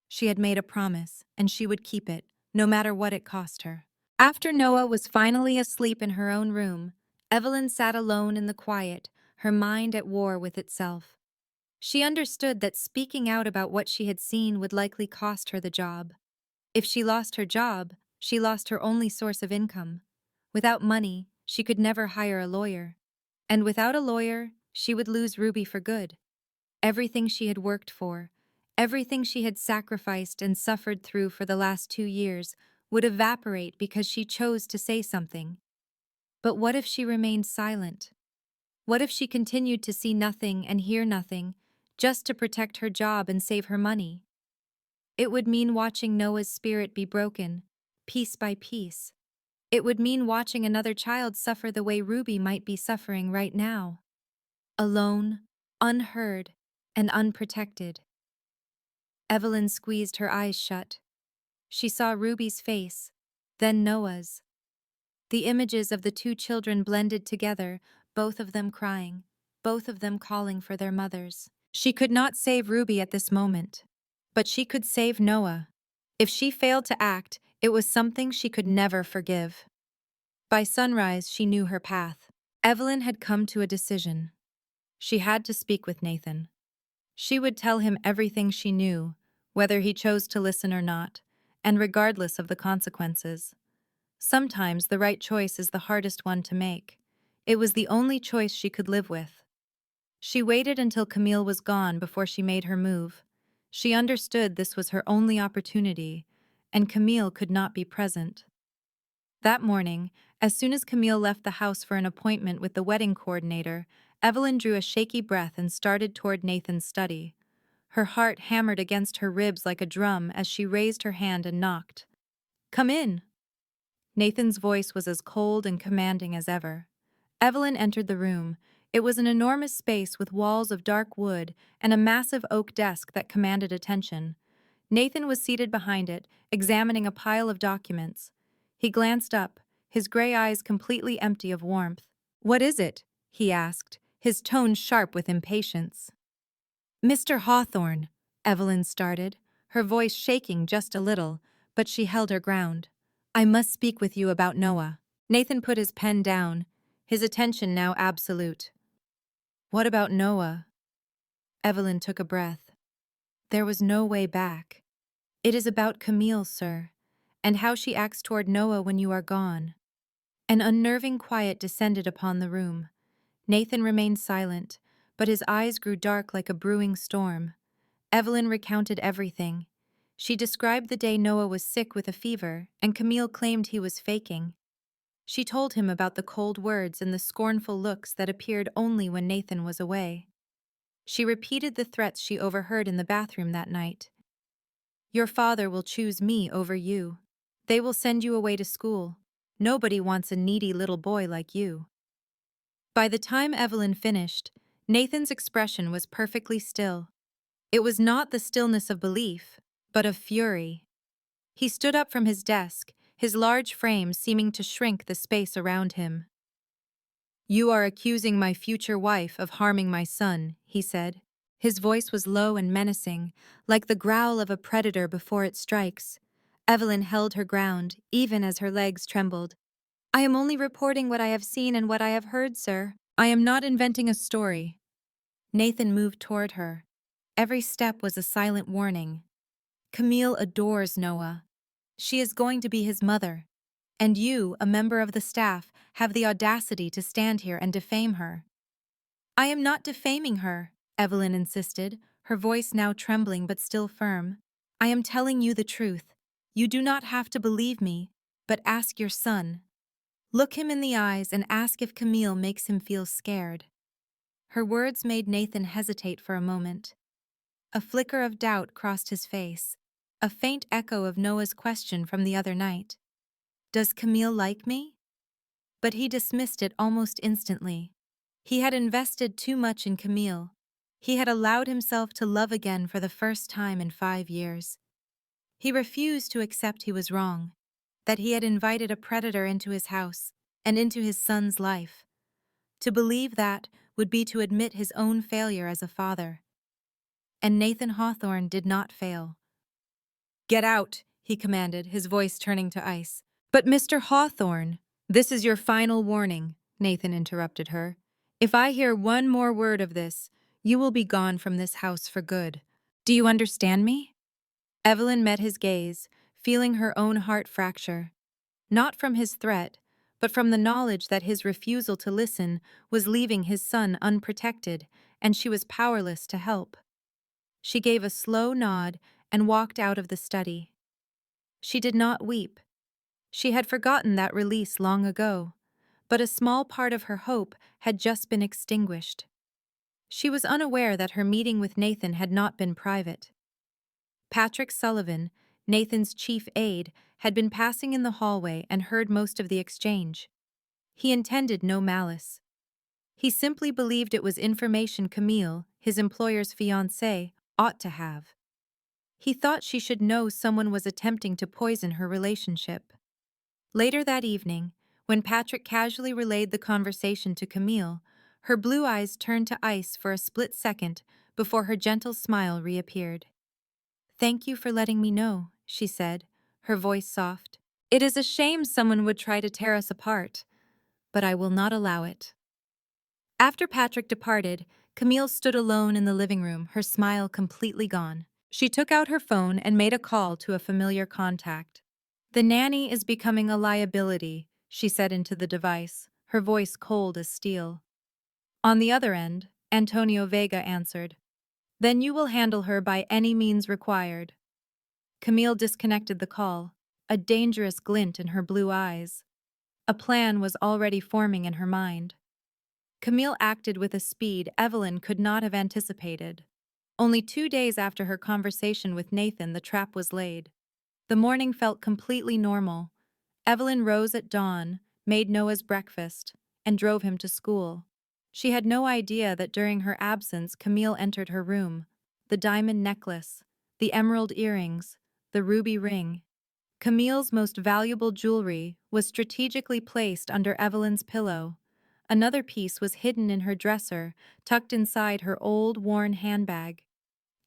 She had made a promise, and she would keep it, no matter what it cost her. After Noah was finally asleep in her own room, Evelyn sat alone in the quiet, her mind at war with itself. She understood that speaking out about what she had seen would likely cost her the job. If she lost her job, she lost her only source of income. Without money, she could never hire a lawyer. And without a lawyer, she would lose Ruby for good. Everything she had worked for, everything she had sacrificed and suffered through for the last 2 years would evaporate because she chose to say something. But what if she remained silent? What if she continued to see nothing and hear nothing, just to protect her job and save her money? It would mean watching Noah's spirit be broken, piece by piece. It would mean watching another child suffer the way Ruby might be suffering right now. Alone, unheard, and unprotected. Evelyn squeezed her eyes shut. She saw Ruby's face, then Noah's. The images of the two children blended together, both of them crying, both of them calling for their mothers. She could not save Ruby at this moment, but she could save Noah. If she failed to act, it was something she could never forgive. By sunrise, she knew her path. Evelyn had come to a decision. She had to speak with Nathan. She would tell him everything she knew, whether he chose to listen or not, and regardless of the consequences. Sometimes the right choice is the hardest one to make. It was the only choice she could live with. She waited until Camille was gone before she made her move. She understood this was her only opportunity, and Camille could not be present. That morning, as soon as Camille left the house for an appointment with the wedding coordinator, Evelyn drew a shaky breath and started toward Nathan's study. Her heart hammered against her ribs like a drum as she raised her hand and knocked. "Come in." Nathan's voice was as cold and commanding as ever. Evelyn entered the room. It was an enormous space with walls of dark wood and a massive oak desk that commanded attention. Nathan was seated behind it, examining a pile of documents. He glanced up, his gray eyes completely empty of warmth. "What is it?" he asked, his tone sharp with impatience. "Mr. Hawthorne," Evelyn started, her voice shaking just a little, but she held her ground. "I must speak with you about Noah." Nathan put his pen down, his attention now absolute. "What about Noah?" Evelyn took a breath. There was no way back. "It is about Camille, sir, and how she acts toward Noah when you are gone." An unnerving quiet descended upon the room. Nathan remained silent, but his eyes grew dark like a brewing storm. Evelyn recounted everything. She described the day Noah was sick with a fever, and Camille claimed he was faking. She told him about the cold words and the scornful looks that appeared only when Nathan was away. She repeated the threats she overheard in the bathroom that night. "Your father will choose me over you. They will send you away to school. Nobody wants a needy little boy like you." By the time Evelyn finished, Nathan's expression was perfectly still. It was not the stillness of belief, but of fury. He stood up from his desk, his large frame seeming to shrink the space around him. "You are accusing my future wife of harming my son," he said. His voice was low and menacing, like the growl of a predator before it strikes. Evelyn held her ground, even as her legs trembled. "I am only reporting what I have seen and what I have heard, sir. I am not inventing a story." Nathan moved toward her. Every step was a silent warning. "Camille adores Noah. She is going to be his mother. And you, a member of the staff, have the audacity to stand here and defame her." "I am not defaming her," Evelyn insisted, her voice now trembling but still firm. "I am telling you the truth. You do not have to believe me, but ask your son. Look him in the eyes and ask if Camille makes him feel scared." Her words made Nathan hesitate for a moment. A flicker of doubt crossed his face, a faint echo of Noah's question from the other night. "Does Camille like me?" But he dismissed it almost instantly. He had invested too much in Camille. He had allowed himself to love again for the first time in 5 years. He refused to accept he was wrong, that he had invited a predator into his house and into his son's life. To believe that would be to admit his own failure as a father. And Nathan Hawthorne did not fail. "Get out," he commanded, his voice turning to ice. "But Mr. Hawthorne, this is your final warning," Nathan interrupted her. "If I hear one more word of this, you will be gone from this house for good. Do you understand me?" Evelyn met his gaze, feeling her own heart fracture. Not from his threat, but from the knowledge that his refusal to listen was leaving his son unprotected and she was powerless to help. She gave a slow nod and walked out of the study. She did not weep. She had forgotten that release long ago, but a small part of her hope had just been extinguished. She was unaware that her meeting with Nathan had not been private. Patrick Sullivan, Nathan's chief aide, had been passing in the hallway and heard most of the exchange. He intended no malice. He simply believed it was information Camille, his employer's fiancée, ought to have. He thought she should know someone was attempting to poison her relationship. Later that evening, when Patrick casually relayed the conversation to Camille, her blue eyes turned to ice for a split second before her gentle smile reappeared. "Thank you for letting me know," she said, her voice soft. "It is a shame someone would try to tear us apart, but I will not allow it." After Patrick departed, Camille stood alone in the living room, her smile completely gone. She took out her phone and made a call to a familiar contact. "The nanny is becoming a liability," she said into the device, her voice cold as steel. On the other end, Antonio Vega answered. "Then you will handle her by any means required." Camille disconnected the call, a dangerous glint in her blue eyes. A plan was already forming in her mind. Camille acted with a speed Evelyn could not have anticipated. Only 2 days after her conversation with Nathan, the trap was laid. The morning felt completely normal. Evelyn rose at dawn, made Noah's breakfast, and drove him to school. She had no idea that during her absence Camille entered her room. The diamond necklace, the emerald earrings, the ruby ring. Camille's most valuable jewelry was strategically placed under Evelyn's pillow. Another piece was hidden in her dresser, tucked inside her old, worn handbag.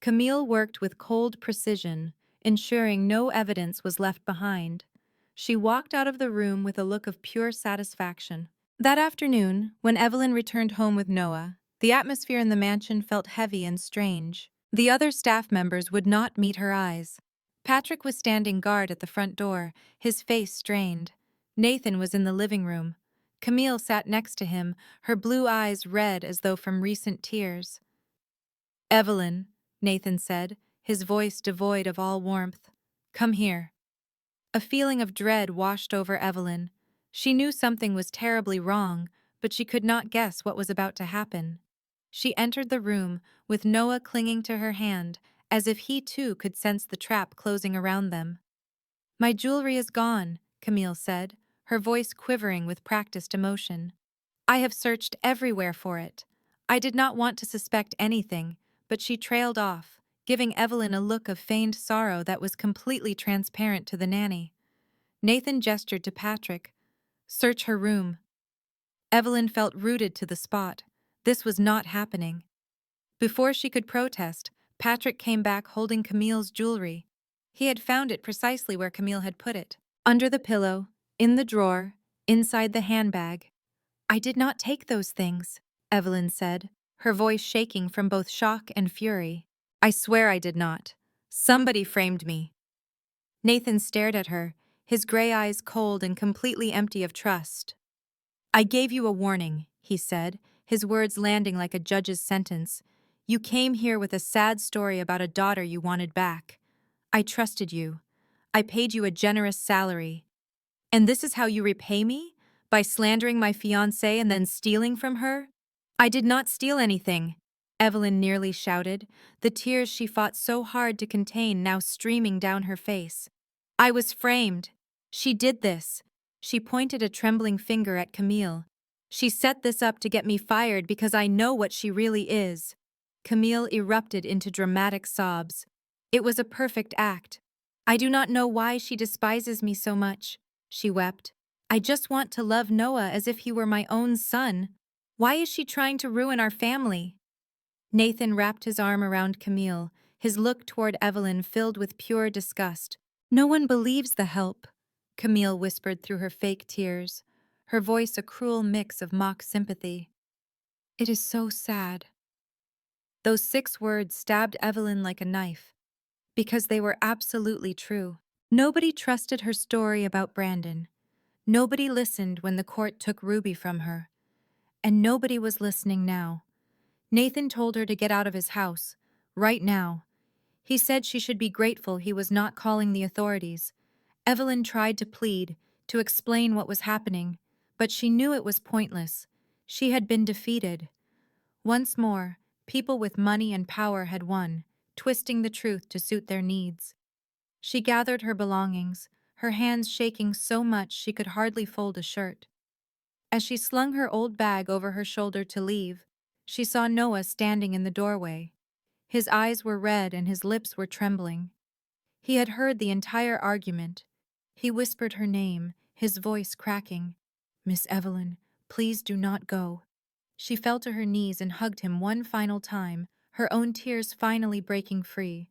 Camille worked with cold precision, ensuring no evidence was left behind. She walked out of the room with a look of pure satisfaction. That afternoon, when Evelyn returned home with Noah, the atmosphere in the mansion felt heavy and strange. The other staff members would not meet her eyes. Patrick was standing guard at the front door, his face strained. Nathan was in the living room. Camille sat next to him, her blue eyes red as though from recent tears. "Evelyn," Nathan said, his voice devoid of all warmth. "Come here." A feeling of dread washed over Evelyn. She knew something was terribly wrong, but she could not guess what was about to happen. She entered the room, with Noah clinging to her hand, as if he too could sense the trap closing around them. "My jewelry is gone," Camille said, her voice quivering with practiced emotion. "I have searched everywhere for it. I did not want to suspect anything," but she trailed off, giving Evelyn a look of feigned sorrow that was completely transparent to the nanny. Nathan gestured to Patrick. "Search her room." Evelyn felt rooted to the spot. This was not happening. Before she could protest, Patrick came back holding Camille's jewelry. He had found it precisely where Camille had put it. Under the pillow, in the drawer, inside the handbag. "I did not take those things," Evelyn said, her voice shaking from both shock and fury. "I swear I did not. Somebody framed me." Nathan stared at her, his gray eyes cold and completely empty of trust. "I gave you a warning," he said, his words landing like a judge's sentence. "You came here with a sad story about a daughter you wanted back. I trusted you. I paid you a generous salary. And this is how you repay me? By slandering my fiancée and then stealing from her?" "I did not steal anything," Evelyn nearly shouted, the tears she fought so hard to contain now streaming down her face. "I was framed. She did this." She pointed a trembling finger at Camille. "She set this up to get me fired because I know what she really is." Camille erupted into dramatic sobs. "It was a perfect act. I do not know why she despises me so much," she wept. "I just want to love Noah as if he were my own son. Why is she trying to ruin our family?" Nathan wrapped his arm around Camille, his look toward Evelyn filled with pure disgust. "No one believes the help," Camille whispered through her fake tears, her voice a cruel mix of mock sympathy. "It is so sad." Those 6 words stabbed Evelyn like a knife, because they were absolutely true. Nobody trusted her story about Brandon. Nobody listened when the court took Ruby from her. And nobody was listening now. Nathan told her to get out of his house, right now. He said she should be grateful he was not calling the authorities. Evelyn tried to plead, to explain what was happening, but she knew it was pointless. She had been defeated. Once more, people with money and power had won, twisting the truth to suit their needs. She gathered her belongings, her hands shaking so much she could hardly fold a shirt. As she slung her old bag over her shoulder to leave, she saw Noah standing in the doorway. His eyes were red and his lips were trembling. He had heard the entire argument. He whispered her name, his voice cracking. "Miss Evelyn, please do not go." She fell to her knees and hugged him one final time, her own tears finally breaking free.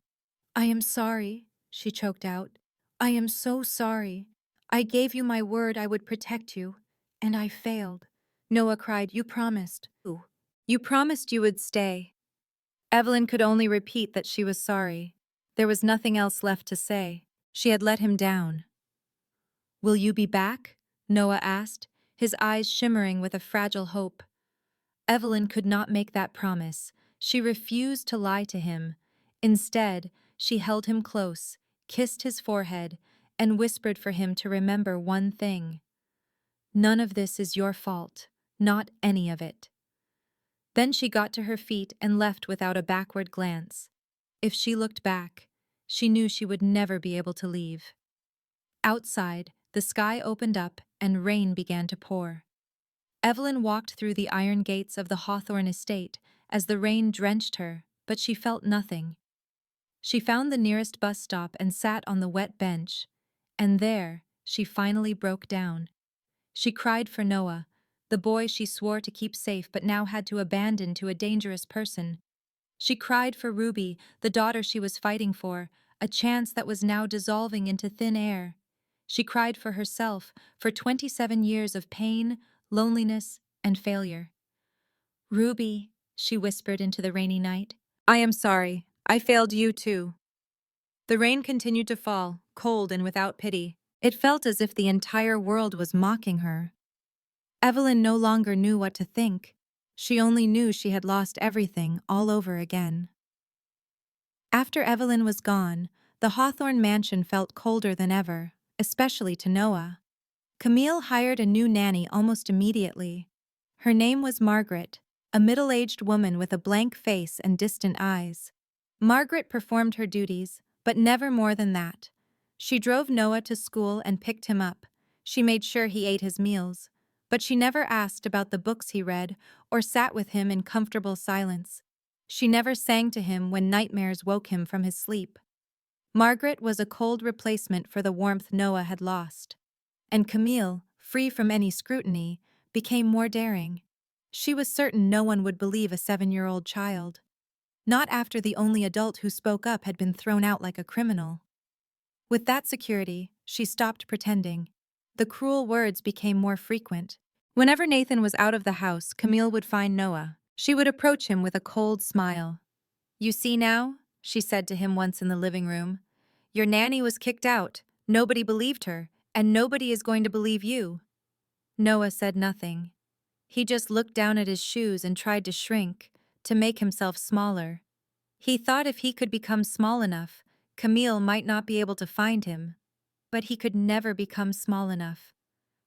"I am sorry," she choked out. "I am so sorry. I gave you my word I would protect you, and I failed." Noah cried, "You promised. You promised you would stay." Evelyn could only repeat that she was sorry. There was nothing else left to say. She had let him down. "Will you be back?" Noah asked, his eyes shimmering with a fragile hope. Evelyn could not make that promise. She refused to lie to him. Instead, she held him close, kissed his forehead, and whispered for him to remember one thing. "None of this is your fault, not any of it." Then she got to her feet and left without a backward glance. If she looked back, she knew she would never be able to leave. Outside, the sky opened up and rain began to pour. Evelyn walked through the iron gates of the Hawthorne estate as the rain drenched her, but she felt nothing. She found the nearest bus stop and sat on the wet bench, and there she finally broke down. She cried for Noah, the boy she swore to keep safe but now had to abandon to a dangerous person. She cried for Ruby, the daughter she was fighting for, a chance that was now dissolving into thin air. She cried for herself, for 27 years of pain, loneliness, and failure. "Ruby," she whispered into the rainy night, "I am sorry. I failed you too." The rain continued to fall, cold and without pity. It felt as if the entire world was mocking her. Evelyn no longer knew what to think. She only knew she had lost everything all over again. After Evelyn was gone, the Hawthorne mansion felt colder than ever, especially to Noah. Camille hired a new nanny almost immediately. Her name was Margaret, a middle-aged woman with a blank face and distant eyes. Margaret performed her duties, but never more than that. She drove Noah to school and picked him up. She made sure he ate his meals, but she never asked about the books he read or sat with him in comfortable silence. She never sang to him when nightmares woke him from his sleep. Margaret was a cold replacement for the warmth Noah had lost. And Camille, free from any scrutiny, became more daring. She was certain no one would believe a 7-year-old child. Not after the only adult who spoke up had been thrown out like a criminal. With that security, she stopped pretending. The cruel words became more frequent. Whenever Nathan was out of the house, Camille would find Noah. She would approach him with a cold smile. "You see now," she said to him once in the living room. "Your nanny was kicked out. Nobody believed her, and nobody is going to believe you." Noah said nothing. He just looked down at his shoes and tried to shrink, to make himself smaller. He thought if he could become small enough, Camille might not be able to find him. But he could never become small enough.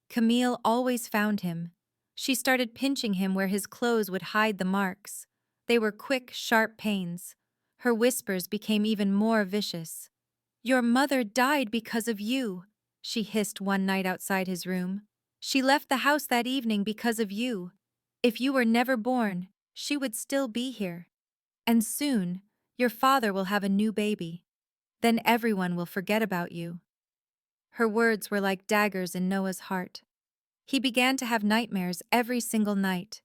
Camille always found him. She started pinching him where his clothes would hide the marks. They were quick, sharp pains. Her whispers became even more vicious. "Your mother died because of you," she hissed one night outside his room. "She left the house that evening because of you. If you were never born, she would still be here. And soon, your father will have a new baby. Then everyone will forget about you." Her words were like daggers in Noah's heart. He began to have nightmares every single night.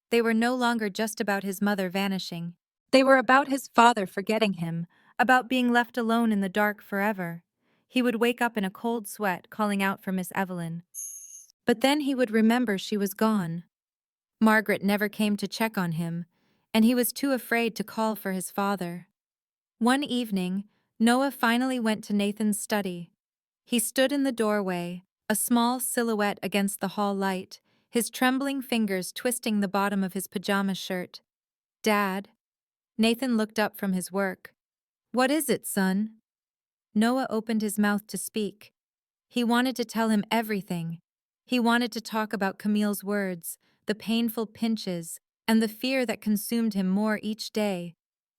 They were no longer just about his mother vanishing. They were about his father forgetting him, about being left alone in the dark forever. He would wake up in a cold sweat, calling out for Miss Evelyn. But then he would remember she was gone. Margaret never came to check on him, and he was too afraid to call for his father. One evening, Noah finally went to Nathan's study. He stood in the doorway, a small silhouette against the hall light, his trembling fingers twisting the bottom of his pajama shirt. Dad. Nathan looked up from his work. What is it, son? Noah opened his mouth to speak. He wanted to tell him everything. He wanted to talk about Camille's words, the painful pinches, and the fear that consumed him more each day.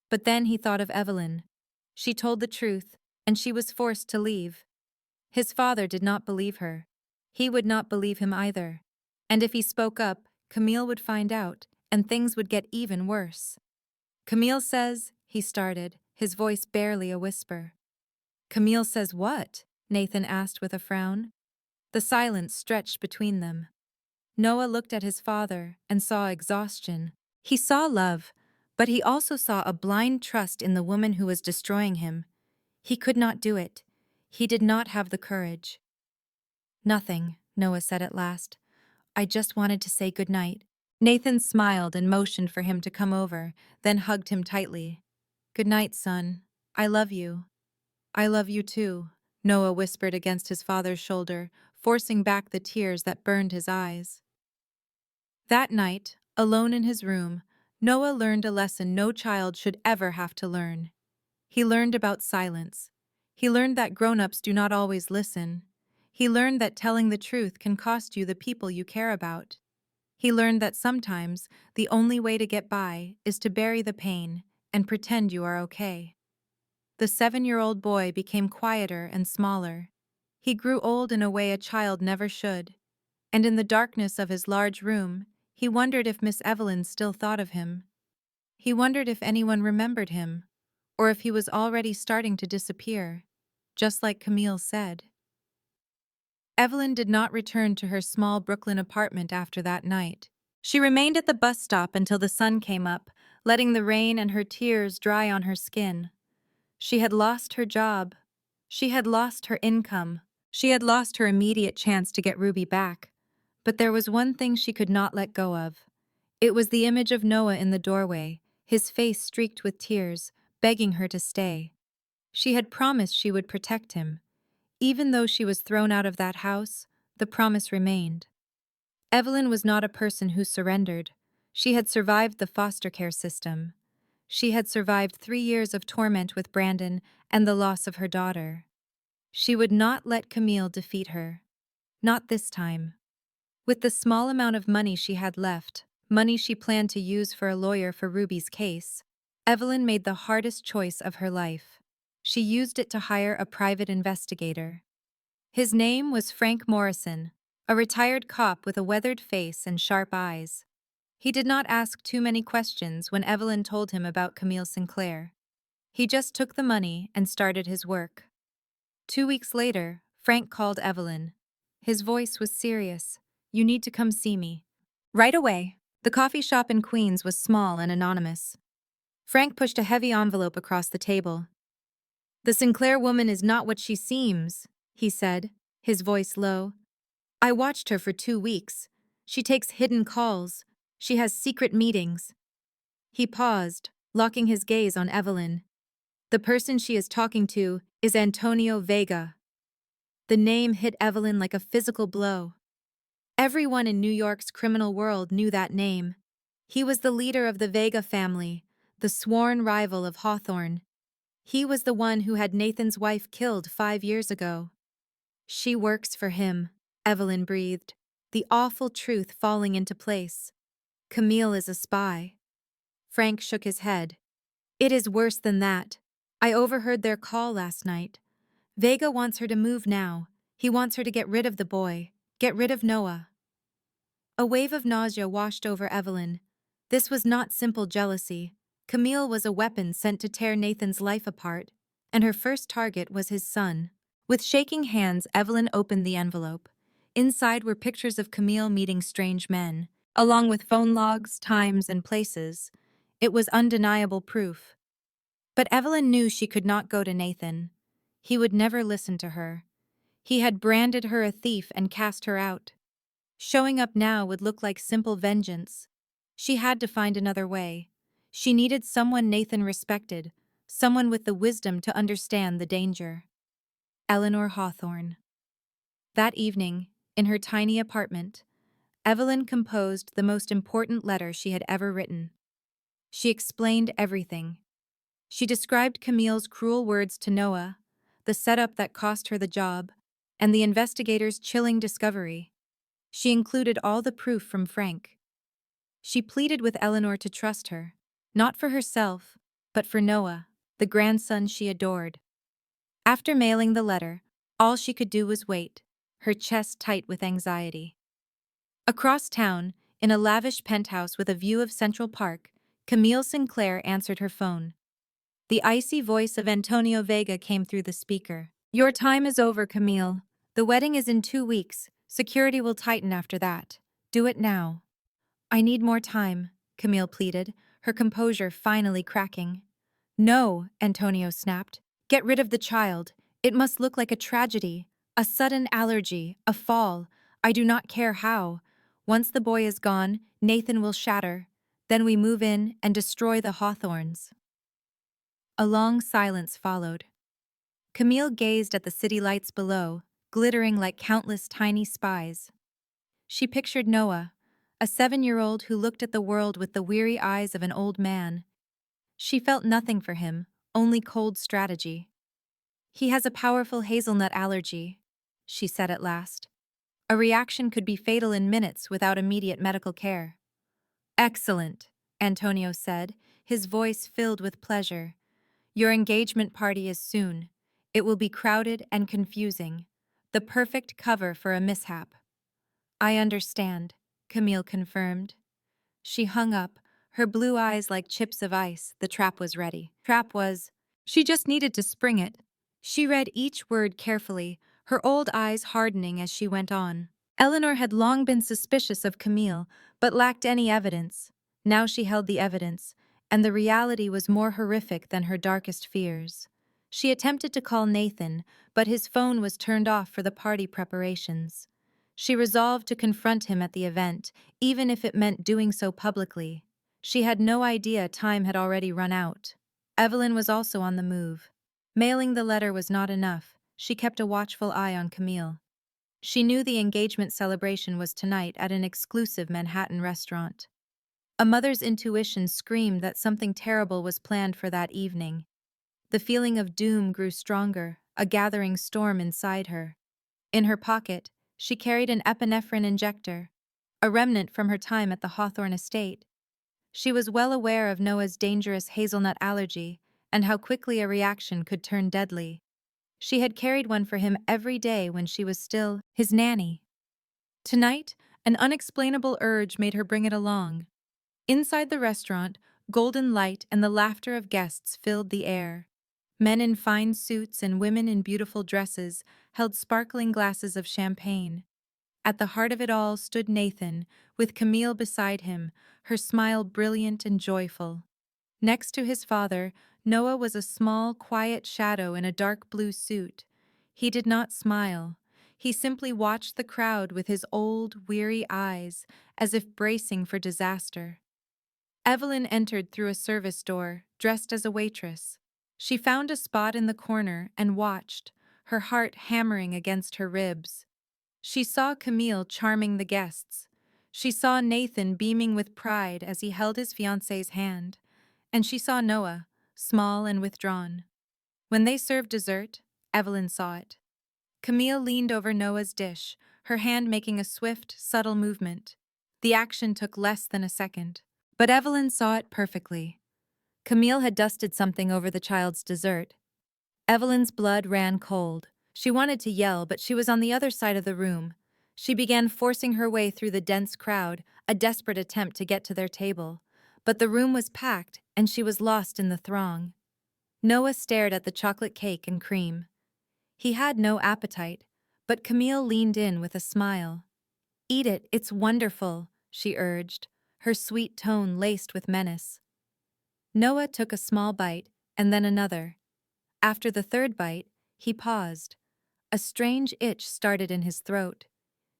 But then he thought of Evelyn. She told the truth, and she was forced to leave. His father did not believe her. He would not believe him either. And if he spoke up, Camille would find out, and things would get even worse. Camille says, he started, his voice barely a whisper. Camille says what? Nathan asked with a frown. The silence stretched between them. Noah looked at his father and saw exhaustion. He saw love, but he also saw a blind trust in the woman who was destroying him. He could not do it. He did not have the courage. Nothing, Noah said at last. I just wanted to say good night. Nathan smiled and motioned for him to come over, then hugged him tightly. Good night, son. I love you. I love you too, Noah whispered against his father's shoulder, forcing back the tears that burned his eyes. That night, alone in his room, Noah learned a lesson no child should ever have to learn. He learned about silence. He learned that grown-ups do not always listen. He learned that telling the truth can cost you the people you care about. He learned that sometimes the only way to get by is to bury the pain and pretend you are okay. The 7-year-old boy became quieter and smaller. He grew old in a way a child never should, and in the darkness of his large room, he wondered if Miss Evelyn still thought of him. He wondered if anyone remembered him, or if he was already starting to disappear, just like Camille said. Evelyn did not return to her small Brooklyn apartment after that night. She remained at the bus stop until the sun came up, letting the rain and her tears dry on her skin. She had lost her job. She had lost her income. She had lost her immediate chance to get Ruby back. But there was one thing she could not let go of. It was the image of Noah in the doorway, his face streaked with tears, begging her to stay. She had promised she would protect him. Even though she was thrown out of that house, the promise remained. Evelyn was not a person who surrendered. She had survived the foster care system. She had survived 3 years of torment with Brandon and the loss of her daughter. She would not let Camille defeat her. Not this time. With the small amount of money she had left, money she planned to use for a lawyer for Ruby's case, Evelyn made the hardest choice of her life. She used it to hire a private investigator. His name was Frank Morrison, a retired cop with a weathered face and sharp eyes. He did not ask too many questions when Evelyn told him about Camille Sinclair. He just took the money and started his work. 2 weeks later, Frank called Evelyn. His voice was serious. You need to come see me. Right away. The coffee shop in Queens was small and anonymous. Frank pushed a heavy envelope across the table. The Sinclair woman is not what she seems, he said, his voice low. I watched her for 2 weeks. She takes hidden calls. She has secret meetings. He paused, locking his gaze on Evelyn. The person she is talking to is Antonio Vega. The name hit Evelyn like a physical blow. Everyone in New York's criminal world knew that name. He was the leader of the Vega family, the sworn rival of Hawthorne. He was the one who had Nathan's wife killed 5 years ago. She works for him, Evelyn breathed, the awful truth falling into place. Camille is a spy. Frank shook his head. It is worse than that. I overheard their call last night. Vega wants her to move now. He wants her to get rid of the boy, get rid of Noah. A wave of nausea washed over Evelyn. This was not simple jealousy. Camille was a weapon sent to tear Nathan's life apart, and her first target was his son. With shaking hands, Evelyn opened the envelope. Inside were pictures of Camille meeting strange men, along with phone logs, times, and places. It was undeniable proof. But Evelyn knew she could not go to Nathan. He would never listen to her. He had branded her a thief and cast her out. Showing up now would look like simple vengeance. She had to find another way. She needed someone Nathan respected, someone with the wisdom to understand the danger. Eleanor Hawthorne. That evening, in her tiny apartment, Evelyn composed the most important letter she had ever written. She explained everything. She described Camille's cruel words to Noah, the setup that cost her the job, and the investigator's chilling discovery. She included all the proof from Frank. She pleaded with Eleanor to trust her, not for herself, but for Noah, the grandson she adored. After mailing the letter, all she could do was wait, her chest tight with anxiety. Across town, in a lavish penthouse with a view of Central Park, Camille Sinclair answered her phone. The icy voice of Antonio Vega came through the speaker. "Your time is over, Camille. The wedding is in 2 weeks. Security will tighten after that. Do it now." "I need more time," Camille pleaded, her composure finally cracking. "No," Antonio snapped. "Get rid of the child. It must look like a tragedy. A sudden allergy, a fall. I do not care how. Once the boy is gone, Nathan will shatter. Then we move in and destroy the Hawthorns." A long silence followed. Camille gazed at the city lights below, glittering like countless tiny spies. She pictured Noah, a 7-year-old who looked at the world with the weary eyes of an old man. She felt nothing for him, only cold strategy. "He has a powerful hazelnut allergy," she said at last. "A reaction could be fatal in minutes without immediate medical care." "Excellent," Antonio said, his voice filled with pleasure. "Your engagement party is soon. It will be crowded and confusing. The perfect cover for a mishap." "I understand," Camille confirmed. She hung up, her blue eyes like chips of ice. The trap was ready. She just needed to spring it. She read each word carefully, her old eyes hardening as she went on. Eleanor had long been suspicious of Camille, but lacked any evidence. Now she held the evidence, and the reality was more horrific than her darkest fears. She attempted to call Nathan, but his phone was turned off for the party preparations. She resolved to confront him at the event, even if it meant doing so publicly. She had no idea time had already run out. Evelyn was also on the move. Mailing the letter was not enough. She kept a watchful eye on Camille. She knew the engagement celebration was tonight at an exclusive Manhattan restaurant. A mother's intuition screamed that something terrible was planned for that evening. The feeling of doom grew stronger, a gathering storm inside her. In her pocket, she carried an epinephrine injector, a remnant from her time at the Hawthorne estate. She was well aware of Noah's dangerous hazelnut allergy and how quickly a reaction could turn deadly. She had carried one for him every day when she was still his nanny. Tonight, an unexplainable urge made her bring it along. Inside the restaurant, golden light and the laughter of guests filled the air. Men in fine suits and women in beautiful dresses held sparkling glasses of champagne. At the heart of it all stood Nathan, with Camille beside him, her smile brilliant and joyful. Next to his father, Noah was a small, quiet shadow in a dark blue suit. He did not smile. He simply watched the crowd with his old, weary eyes, as if bracing for disaster. Evelyn entered through a service door, dressed as a waitress. She found a spot in the corner and watched, her heart hammering against her ribs. She saw Camille charming the guests. She saw Nathan beaming with pride as he held his fiancée's hand. And she saw Noah, small and withdrawn. When they served dessert, Evelyn saw it. Camille leaned over Noah's dish, her hand making a swift, subtle movement. The action took less than a second, but Evelyn saw it perfectly. Camille had dusted something over the child's dessert. Evelyn's blood ran cold. She wanted to yell, but she was on the other side of the room. She began forcing her way through the dense crowd, a desperate attempt to get to their table. But the room was packed, and she was lost in the throng. Noah stared at the chocolate cake and cream. He had no appetite, but Camille leaned in with a smile. "Eat it, it's wonderful," she urged, her sweet tone laced with menace. Noah took a small bite, and then another. After the third bite, he paused. A strange itch started in his throat.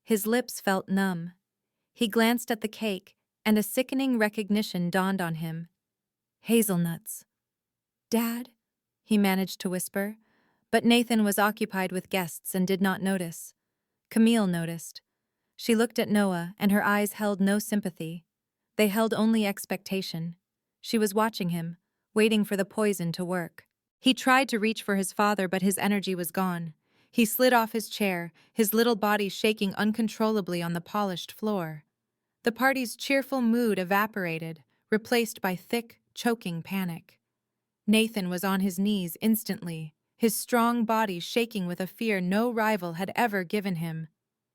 His lips felt numb. He glanced at the cake, and a sickening recognition dawned on him. Hazelnuts. "Dad?" he managed to whisper, but Nathan was occupied with guests and did not notice. Camille noticed. She looked at Noah, and her eyes held no sympathy. They held only expectation. She was watching him, waiting for the poison to work. He tried to reach for his father, but his energy was gone. He slid off his chair, his little body shaking uncontrollably on the polished floor. The party's cheerful mood evaporated, replaced by thick, choking panic. Nathan was on his knees instantly, his strong body shaking with a fear no rival had ever given him.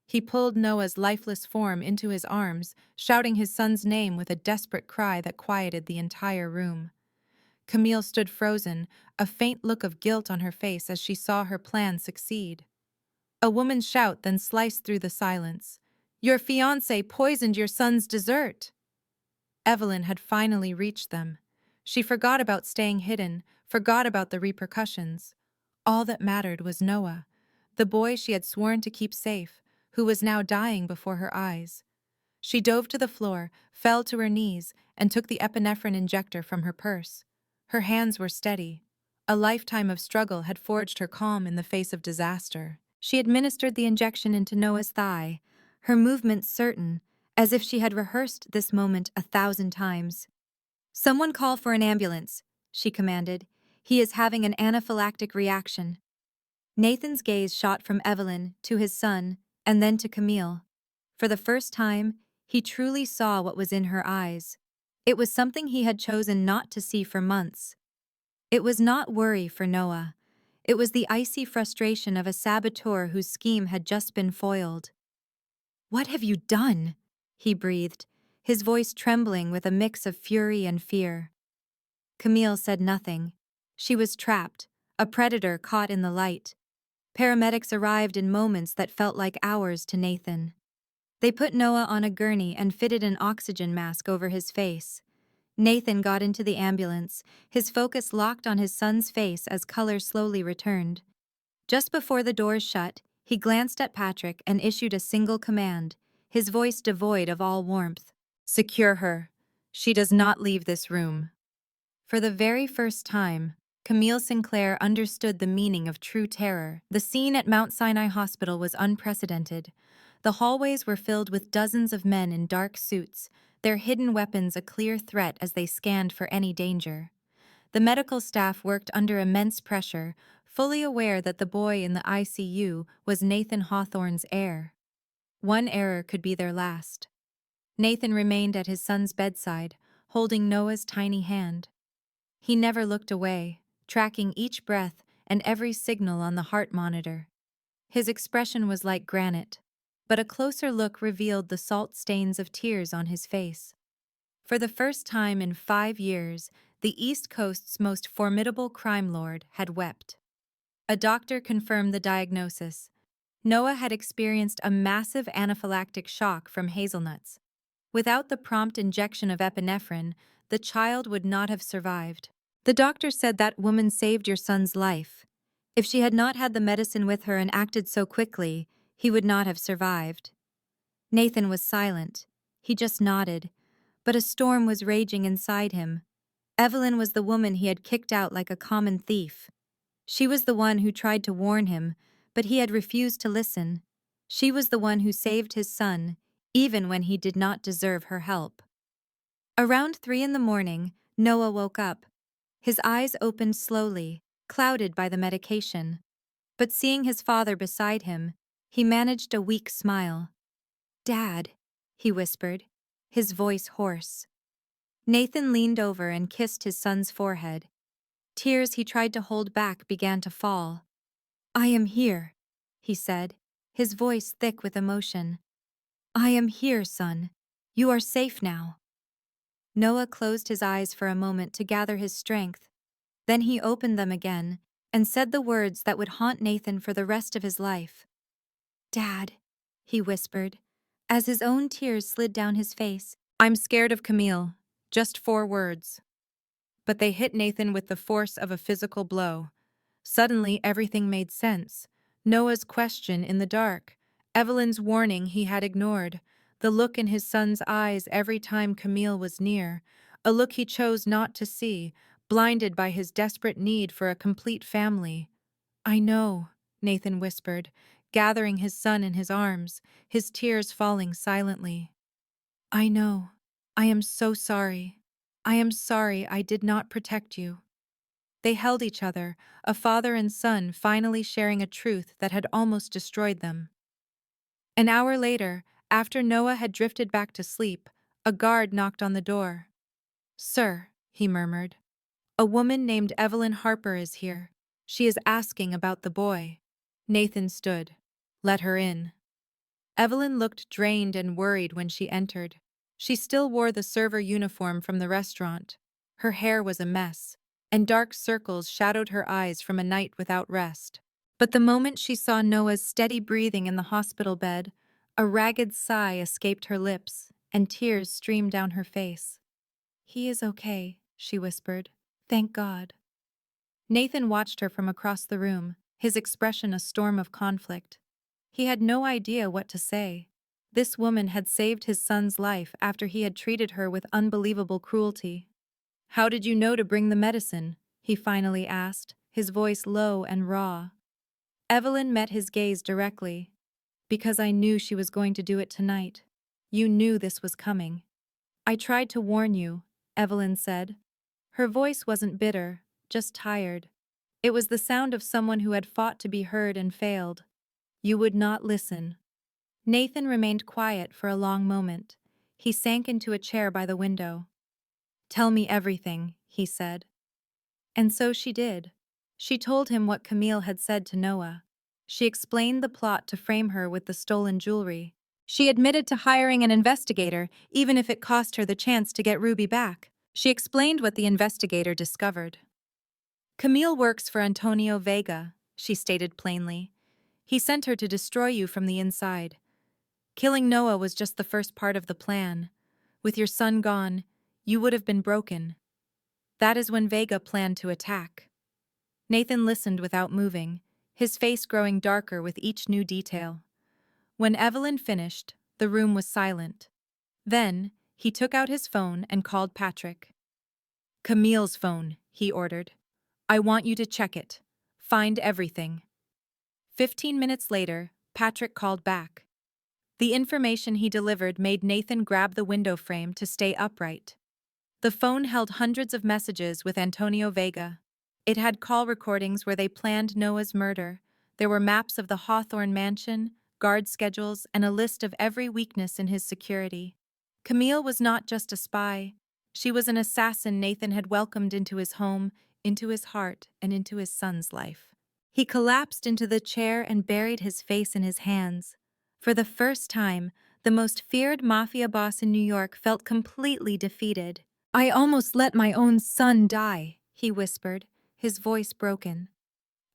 He pulled Noah's lifeless form into his arms, shouting his son's name with a desperate cry that quieted the entire room. Camille stood frozen, a faint look of guilt on her face as she saw her plan succeed. A woman's shout then sliced through the silence. "Your fiancé poisoned your son's dessert!" Evelyn had finally reached them. She forgot about staying hidden, forgot about the repercussions. All that mattered was Noah, the boy she had sworn to keep safe, who was now dying before her eyes. She dove to the floor, fell to her knees, and took the epinephrine injector from her purse. Her hands were steady. A lifetime of struggle had forged her calm in the face of disaster. She administered the injection into Noah's thigh, her movements certain, as if she had rehearsed this moment 1,000 times. "Someone call for an ambulance," she commanded. "He is having an anaphylactic reaction." Nathan's gaze shot from Evelyn to his son, and then to Camille. For the first time, he truly saw what was in her eyes. It was something he had chosen not to see for months. It was not worry for Noah. It was the icy frustration of a saboteur whose scheme had just been foiled. "What have you done?" he breathed, his voice trembling with a mix of fury and fear. Camille said nothing. She was trapped, a predator caught in the light. Paramedics arrived in moments that felt like hours to Nathan. They put Noah on a gurney and fitted an oxygen mask over his face. Nathan got into the ambulance, his focus locked on his son's face as color slowly returned. Just before the doors shut, he glanced at Patrick and issued a single command, his voice devoid of all warmth. "Secure her. She does not leave this room." For the very first time, Camille Sinclair understood the meaning of true terror. The scene at Mount Sinai Hospital was unprecedented. The hallways were filled with dozens of men in dark suits, their hidden weapons a clear threat as they scanned for any danger. The medical staff worked under immense pressure, fully aware that the boy in the ICU was Nathan Hawthorne's heir. One error could be their last. Nathan remained at his son's bedside, holding Noah's tiny hand. He never looked away, tracking each breath and every signal on the heart monitor. His expression was like granite, but a closer look revealed the salt stains of tears on his face. For the first time in 5 years, the East Coast's most formidable crime lord had wept. A doctor confirmed the diagnosis. Noah had experienced a massive anaphylactic shock from hazelnuts. Without the prompt injection of epinephrine, the child would not have survived. "The doctor said that woman saved your son's life. If she had not had the medicine with her and acted so quickly, he would not have survived." Nathan was silent. He just nodded. But a storm was raging inside him. Evelyn was the woman he had kicked out like a common thief. She was the one who tried to warn him, but he had refused to listen. She was the one who saved his son, even when he did not deserve her help. Around 3 in the morning, Noah woke up. His eyes opened slowly, clouded by the medication. But seeing his father beside him, he managed a weak smile. "Dad," he whispered, his voice hoarse. Nathan leaned over and kissed his son's forehead. Tears he tried to hold back began to fall. "I am here," he said, his voice thick with emotion. "I am here, son. You are safe now." Noah closed his eyes for a moment to gather his strength. Then he opened them again and said the words that would haunt Nathan for the rest of his life. "Dad," he whispered, as his own tears slid down his face. "I'm scared of Camille." Just 4 words. But they hit Nathan with the force of a physical blow. Suddenly, everything made sense. Noah's question in the dark, Evelyn's warning he had ignored, the look in his son's eyes every time Camille was near, a look he chose not to see, blinded by his desperate need for a complete family. "I know," Nathan whispered, gathering his son in his arms, his tears falling silently. "I know. I am so sorry. I am sorry I did not protect you. They held each other, a father and son finally sharing a truth that had almost destroyed them. An hour later, after Noah had drifted back to sleep, a guard knocked on the door. "Sir," he murmured, "a woman named Evelyn Harper is here. She is asking about the boy." Nathan stood. "Let her in." Evelyn looked drained and worried when she entered. She still wore the server uniform from the restaurant. Her hair was a mess, and dark circles shadowed her eyes from a night without rest. But the moment she saw Noah's steady breathing in the hospital bed, a ragged sigh escaped her lips, and tears streamed down her face. "He is okay," she whispered. "Thank God." Nathan watched her from across the room, his expression a storm of conflict. He had no idea what to say. This woman had saved his son's life after he had treated her with unbelievable cruelty. "How did you know to bring the medicine?" he finally asked, his voice low and raw. Evelyn met his gaze directly. "Because I knew she was going to do it tonight. You knew this was coming." "I tried to warn you," Evelyn said. Her voice wasn't bitter, just tired. It was the sound of someone who had fought to be heard and failed. "You would not listen." Nathan remained quiet for a long moment. He sank into a chair by the window. "Tell me everything," he said. And so she did. She told him what Camille had said to Noah. She explained the plot to frame her with the stolen jewelry. She admitted to hiring an investigator, even if it cost her the chance to get Ruby back. She explained what the investigator discovered. "Camille works for Antonio Vega," she stated plainly. "He sent her to destroy you from the inside. Killing Noah was just the first part of the plan. With your son gone, you would have been broken. That is when Vega planned to attack." Nathan listened without moving, his face growing darker with each new detail. When Evelyn finished, the room was silent. Then, he took out his phone and called Patrick. "Camille's phone," he ordered. "I want you to check it. Find everything." 15 minutes later, Patrick called back. The information he delivered made Nathan grab the window frame to stay upright. The phone held hundreds of messages with Antonio Vega. It had call recordings where they planned Noah's murder. There were maps of the Hawthorne mansion, guard schedules, and a list of every weakness in his security. Camille was not just a spy. She was an assassin Nathan had welcomed into his home, into his heart, and into his son's life. He collapsed into the chair and buried his face in his hands. For the first time, the most feared mafia boss in New York felt completely defeated. "I almost let my own son die," he whispered, his voice broken.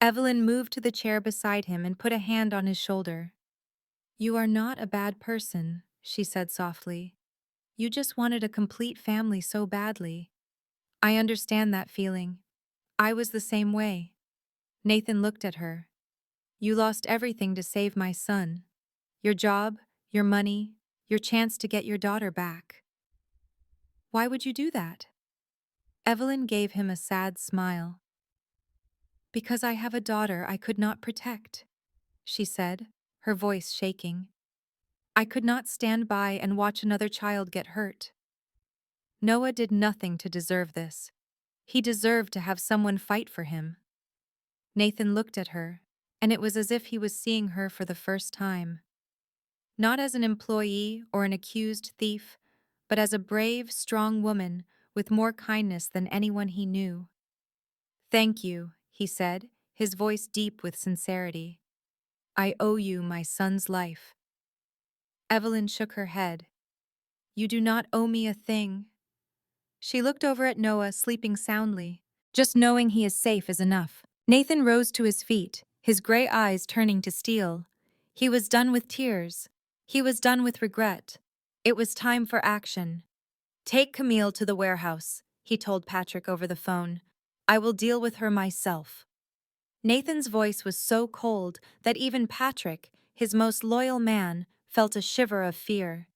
Evelyn moved to the chair beside him and put a hand on his shoulder. "You are not a bad person," she said softly. "You just wanted a complete family so badly. I understand that feeling. I was the same way." Nathan looked at her. "You lost everything to save my son. Your job, your money, your chance to get your daughter back. Why would you do that?" Evelyn gave him a sad smile. "Because I have a daughter I could not protect," she said, her voice shaking. "I could not stand by and watch another child get hurt. Noah did nothing to deserve this. He deserved to have someone fight for him." Nathan looked at her, and it was as if he was seeing her for the first time. Not as an employee or an accused thief, but as a brave, strong woman with more kindness than anyone he knew. "Thank you," he said, his voice deep with sincerity. "I owe you my son's life." Evelyn shook her head. "You do not owe me a thing." She looked over at Noah sleeping soundly. "Just knowing he is safe is enough." Nathan rose to his feet, his gray eyes turning to steel. He was done with tears. He was done with regret. It was time for action. "Take Camille to the warehouse," he told Patrick over the phone. "I will deal with her myself." Nathan's voice was so cold that even Patrick, his most loyal man, felt a shiver of fear.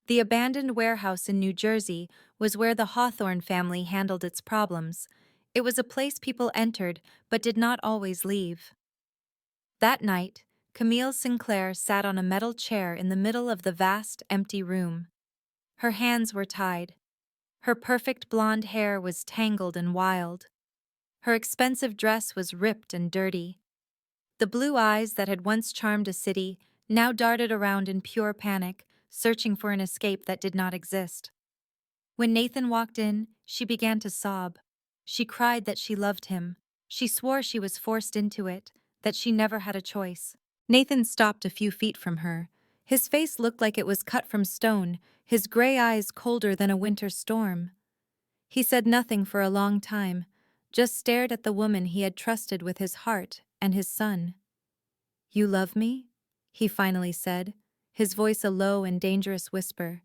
The abandoned warehouse in New Jersey was where the Hawthorne family handled its problems. It was a place people entered but did not always leave. That night, Camille Sinclair sat on a metal chair in the middle of the vast, empty room. Her hands were tied. Her perfect blonde hair was tangled and wild. Her expensive dress was ripped and dirty. The blue eyes that had once charmed a city now darted around in pure panic, searching for an escape that did not exist. When Nathan walked in, she began to sob. She cried that she loved him. She swore she was forced into it, that she never had a choice. Nathan stopped a few feet from her. His face looked like it was cut from stone, his gray eyes colder than a winter storm. He said nothing for a long time, just stared at the woman he had trusted with his heart and his son. "You love me?" he finally said, his voice a low and dangerous whisper.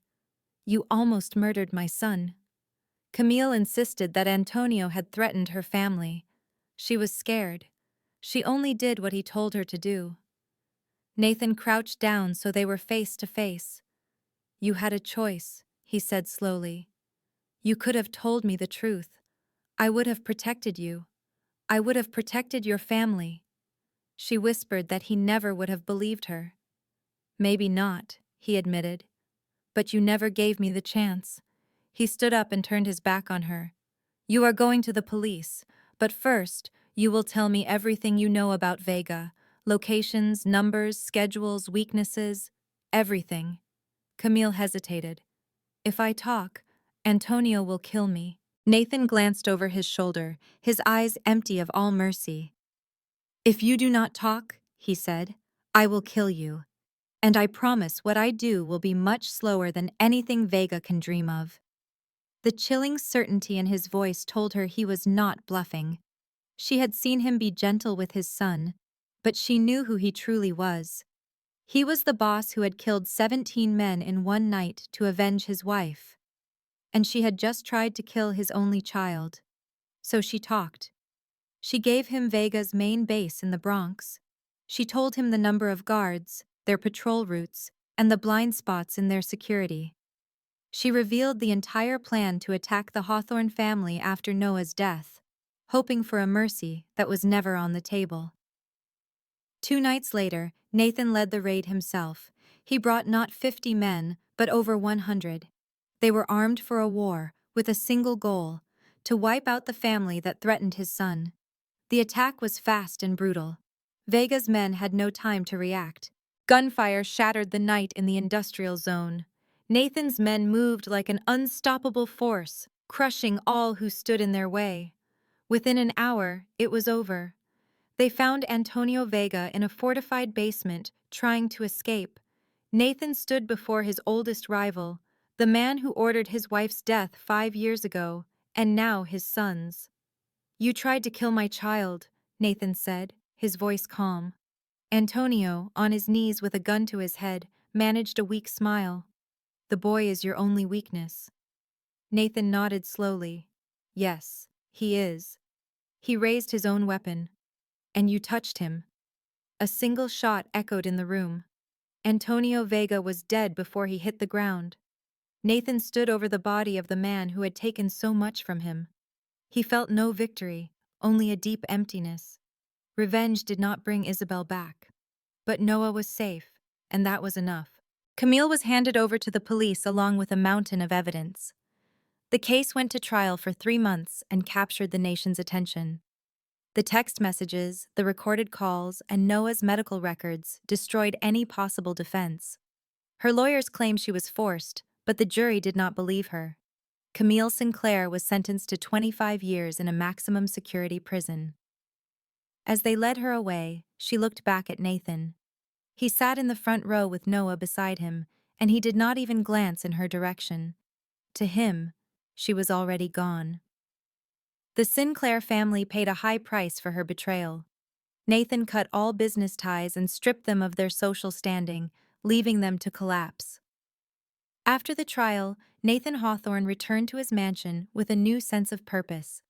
"You almost murdered my son." Camille insisted that Antonio had threatened her family. She was scared. She only did what he told her to do. Nathan crouched down so they were face to face. "You had a choice," he said slowly. "You could have told me the truth. I would have protected you. I would have protected your family." She whispered that he never would have believed her. "Maybe not," he admitted. "But you never gave me the chance." He stood up and turned his back on her. "You are going to the police, but first, you will tell me everything you know about Vega. Locations, numbers, schedules, weaknesses, everything." Camille hesitated. "If I talk, Antonio will kill me." Nathan glanced over his shoulder, his eyes empty of all mercy. "If you do not talk," he said, "I will kill you. And I promise what I do will be much slower than anything Vega can dream of." The chilling certainty in his voice told her he was not bluffing. She had seen him be gentle with his son, but she knew who he truly was. He was the boss who had killed 17 men in one night to avenge his wife. And she had just tried to kill his only child. So she talked. She gave him Vega's main base in the Bronx. She told him the number of guards, their patrol routes, and the blind spots in their security. She revealed the entire plan to attack the Hawthorne family after Noah's death, hoping for a mercy that was never on the table. 2 nights later, Nathan led the raid himself. He brought not 50 men, but over 100. They were armed for a war, with a single goal: to wipe out the family that threatened his son. The attack was fast and brutal. Vega's men had no time to react. Gunfire shattered the night in the industrial zone. Nathan's men moved like an unstoppable force, crushing all who stood in their way. Within an hour, it was over. They found Antonio Vega in a fortified basement, trying to escape. Nathan stood before his oldest rival, the man who ordered his wife's death 5 years ago, and now his son's. "You tried to kill my child," Nathan said, his voice calm. Antonio, on his knees with a gun to his head, managed a weak smile. "The boy is your only weakness." Nathan nodded slowly. "Yes, he is." He raised his own weapon. "And you touched him." A single shot echoed in the room. Antonio Vega was dead before he hit the ground. Nathan stood over the body of the man who had taken so much from him. He felt no victory, only a deep emptiness. Revenge did not bring Isabel back. But Noah was safe, and that was enough. Camille was handed over to the police along with a mountain of evidence. The case went to trial for 3 months and captured the nation's attention. The text messages, the recorded calls, and Noah's medical records destroyed any possible defense. Her lawyers claimed she was forced, but the jury did not believe her. Camille Sinclair was sentenced to 25 years in a maximum security prison. As they led her away, she looked back at Nathan. He sat in the front row with Noah beside him, and he did not even glance in her direction. To him, she was already gone. The Sinclair family paid a high price for her betrayal. Nathan cut all business ties and stripped them of their social standing, leaving them to collapse. After the trial, Nathan Hawthorne returned to his mansion with a new sense of purpose.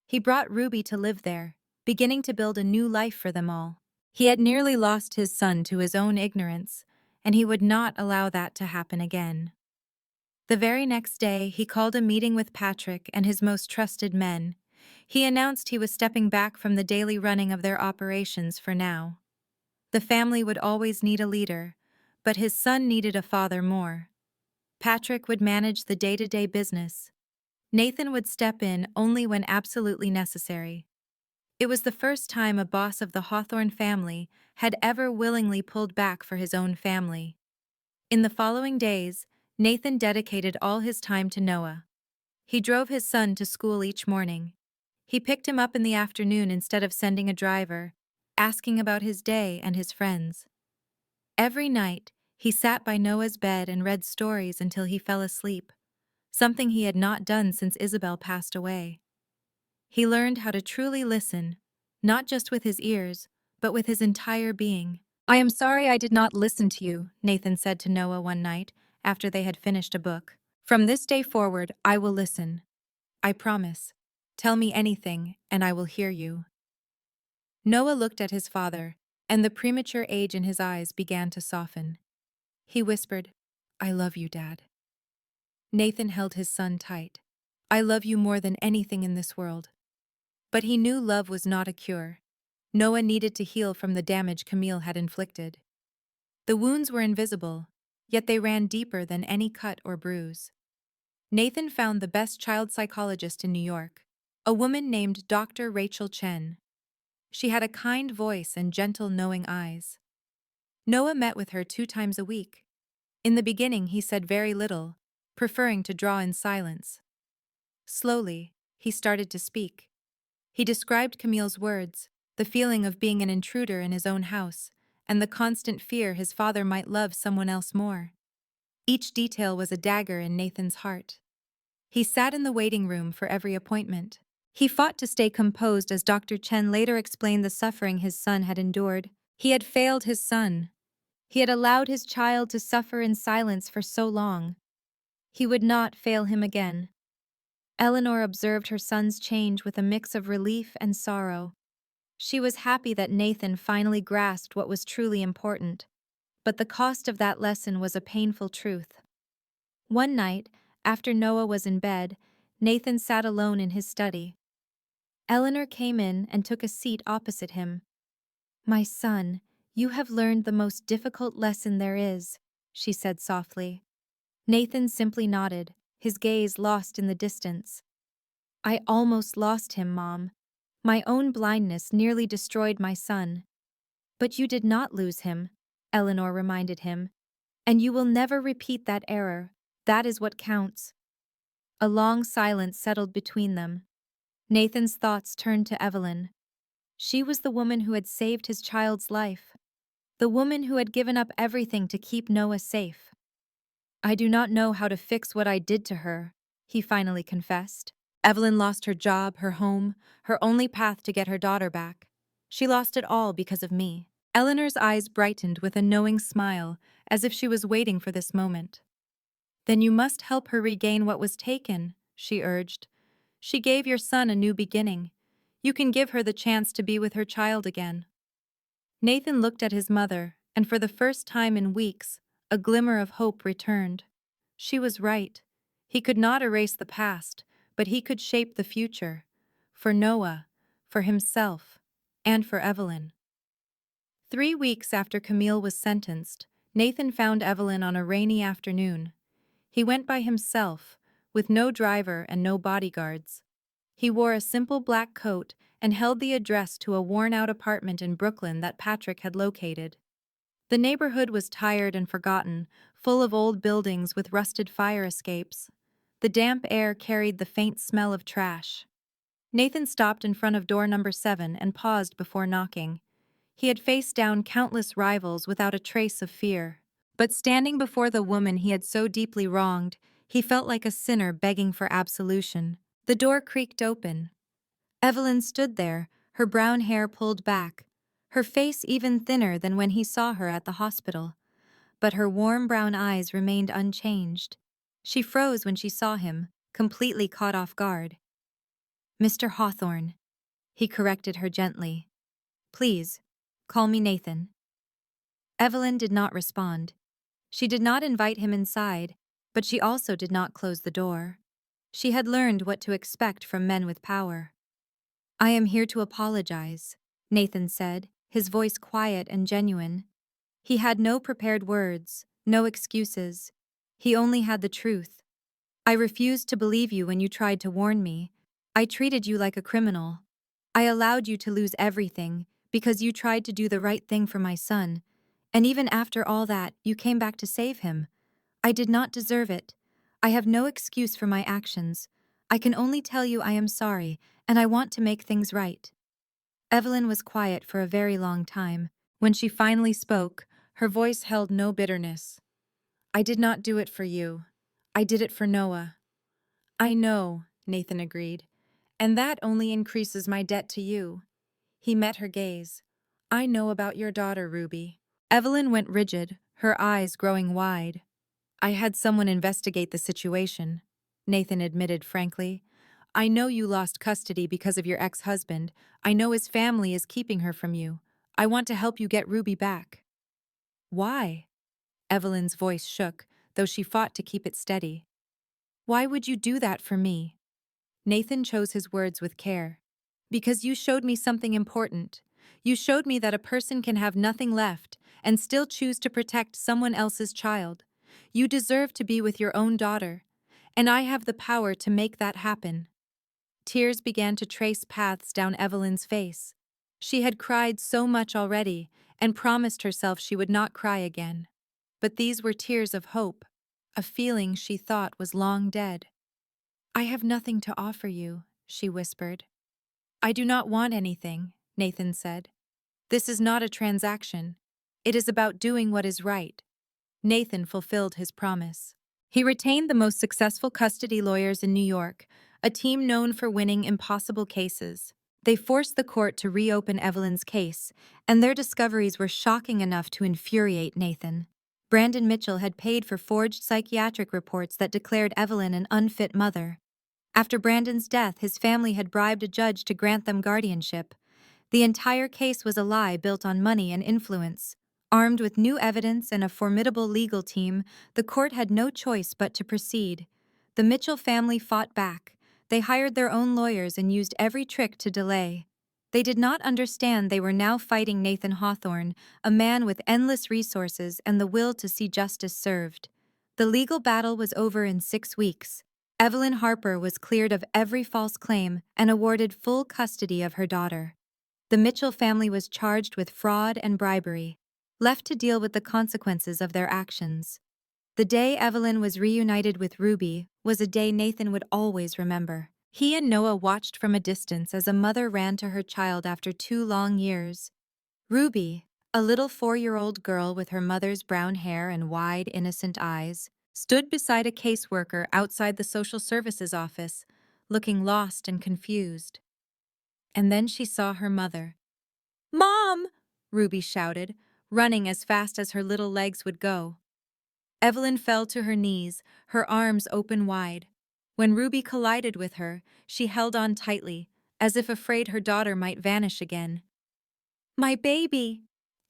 He brought Ruby to live there, beginning to build a new life for them all. He had nearly lost his son to his own ignorance, and he would not allow that to happen again. The very next day, he called a meeting with Patrick and his most trusted men. He announced he was stepping back from the daily running of their operations for now. The family would always need a leader, but his son needed a father more. Patrick would manage the day-to-day business. Nathan would step in only when absolutely necessary. It was the first time a boss of the Hawthorne family had ever willingly pulled back for his own family. In the following days, Nathan dedicated all his time to Noah. He drove his son to school each morning. He picked him up in the afternoon instead of sending a driver, asking about his day and his friends. Every night, he sat by Noah's bed and read stories until he fell asleep, something he had not done since Isabel passed away. He learned how to truly listen, not just with his ears, but with his entire being. "I am sorry I did not listen to you," Nathan said to Noah one night after they had finished a book. "From this day forward, I will listen. I promise. Tell me anything, and I will hear you." Noah looked at his father, and the premature age in his eyes began to soften. He whispered, "I love you, Dad." Nathan held his son tight. "I love you more than anything in this world." But he knew love was not a cure. Noah needed to heal from the damage Camille had inflicted. The wounds were invisible, yet they ran deeper than any cut or bruise. Nathan found the best child psychologist in New York, a woman named Dr. Rachel Chen. She had a kind voice and gentle, knowing eyes. Noah met with her 2 times a week. In the beginning, he said very little, preferring to draw in silence. Slowly, he started to speak. He described Camille's words, the feeling of being an intruder in his own house, and the constant fear his father might love someone else more. Each detail was a dagger in Nathan's heart. He sat in the waiting room for every appointment. He fought to stay composed as Dr. Chen later explained the suffering his son had endured. He had failed his son. He had allowed his child to suffer in silence for so long. He would not fail him again. Eleanor observed her son's change with a mix of relief and sorrow. She was happy that Nathan finally grasped what was truly important, but the cost of that lesson was a painful truth. One night, after Noah was in bed, Nathan sat alone in his study. Eleanor came in and took a seat opposite him. "My son, you have learned the most difficult lesson there is," she said softly. Nathan simply nodded, his gaze lost in the distance. "I almost lost him, Mom. My own blindness nearly destroyed my son." "But you did not lose him," Eleanor reminded him. "And you will never repeat that error. That is what counts." A long silence settled between them. Nathan's thoughts turned to Evelyn. She was the woman who had saved his child's life. The woman who had given up everything to keep Noah safe. "I do not know how to fix what I did to her," he finally confessed. "Evelyn lost her job, her home, her only path to get her daughter back. She lost it all because of me." Eleanor's eyes brightened with a knowing smile, as if she was waiting for this moment. "Then you must help her regain what was taken," she urged. "She gave your son a new beginning. You can give her the chance to be with her child again." Nathan looked at his mother, and for the first time in weeks, a glimmer of hope returned. She was right. He could not erase the past, but he could shape the future. For Noah, for himself, and for Evelyn. 3 weeks after Camille was sentenced, Nathan found Evelyn on a rainy afternoon. He went by himself, with no driver and no bodyguards. He wore a simple black coat and held the address to a worn-out apartment in Brooklyn that Patrick had located. The neighborhood was tired and forgotten, full of old buildings with rusted fire escapes. The damp air carried the faint smell of trash. Nathan stopped in front of door number 7 and paused before knocking. He had faced down countless rivals without a trace of fear. But standing before the woman he had so deeply wronged, he felt like a sinner begging for absolution. The door creaked open. Evelyn stood there, her brown hair pulled back, her face even thinner than when he saw her at the hospital. But her warm brown eyes remained unchanged. She froze when she saw him, completely caught off guard. "Mr. Hawthorne," he corrected her gently. "Please, call me Nathan." Evelyn did not respond. She did not invite him inside, but she also did not close the door. She had learned what to expect from men with power. "I am here to apologize," Nathan said, his voice quiet and genuine. He had no prepared words, no excuses. He only had the truth. I refused to believe you when you tried to warn me. I treated you like a criminal. I allowed you to lose everything because you tried to do the right thing for my son. And even after all that, you came back to save him. I did not deserve it. I have no excuse for my actions. I can only tell you I am sorry, and I want to make things right. Evelyn was quiet for a very long time. When she finally spoke, her voice held no bitterness. I did not do it for you. I did it for Noah. I know, Nathan agreed. And that only increases my debt to you. He met her gaze. I know about your daughter, Ruby. Evelyn went rigid, her eyes growing wide. I had someone investigate the situation, Nathan admitted frankly. I know you lost custody because of your ex-husband. I know his family is keeping her from you. I want to help you get Ruby back. Why? Evelyn's voice shook, though she fought to keep it steady. Why would you do that for me? Nathan chose his words with care. Because you showed me something important. You showed me that a person can have nothing left and still choose to protect someone else's child. You deserve to be with your own daughter, and I have the power to make that happen. Tears began to trace paths down Evelyn's face. She had cried so much already and promised herself she would not cry again. But these were tears of hope, a feeling she thought was long dead. I have nothing to offer you, she whispered. I do not want anything, Nathan said. This is not a transaction. It is about doing what is right. Nathan fulfilled his promise. He retained the most successful custody lawyers in New York, a team known for winning impossible cases. They forced the court to reopen Evelyn's case, and their discoveries were shocking enough to infuriate Nathan. Brandon Mitchell had paid for forged psychiatric reports that declared Evelyn an unfit mother. After Brandon's death, his family had bribed a judge to grant them guardianship. The entire case was a lie built on money and influence. Armed with new evidence and a formidable legal team, the court had no choice but to proceed. The Mitchell family fought back. They hired their own lawyers and used every trick to delay. They did not understand they were now fighting Nathan Hawthorne, a man with endless resources and the will to see justice served. The legal battle was over in 6 weeks. Evelyn Harper was cleared of every false claim and awarded full custody of her daughter. The Mitchell family was charged with fraud and bribery, left to deal with the consequences of their actions. The day Evelyn was reunited with Ruby was a day Nathan would always remember. He and Noah watched from a distance as a mother ran to her child after 2 long years. Ruby, a little 4-year-old girl with her mother's brown hair and wide, innocent eyes, stood beside a caseworker outside the social services office, looking lost and confused. And then she saw her mother. "Mom!" Ruby shouted, running as fast as her little legs would go. Evelyn fell to her knees, her arms open wide. When Ruby collided with her, she held on tightly, as if afraid her daughter might vanish again. "My baby!"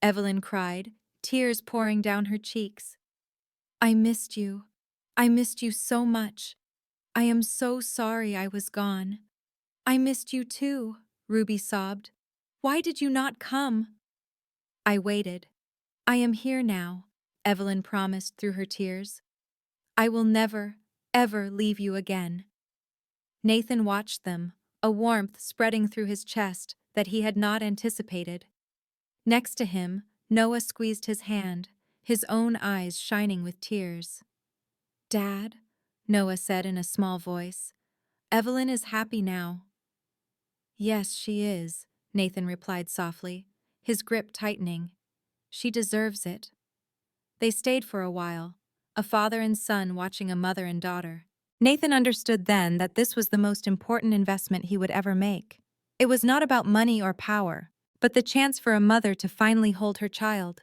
Evelyn cried, tears pouring down her cheeks. "I missed you. I missed you so much. I am so sorry I was gone." "I missed you too," Ruby sobbed. "Why did you not come?" "I waited. I am here now," Evelyn promised through her tears. "I will never, ever leave you again." Nathan watched them, a warmth spreading through his chest that he had not anticipated. Next to him, Noah squeezed his hand, his own eyes shining with tears. "Dad," Noah said in a small voice, "Evelyn is happy now." "Yes, she is," Nathan replied softly, his grip tightening. "She deserves it." They stayed for a while, a father and son watching a mother and daughter. Nathan understood then that this was the most important investment he would ever make. It was not about money or power, but the chance for a mother to finally hold her child.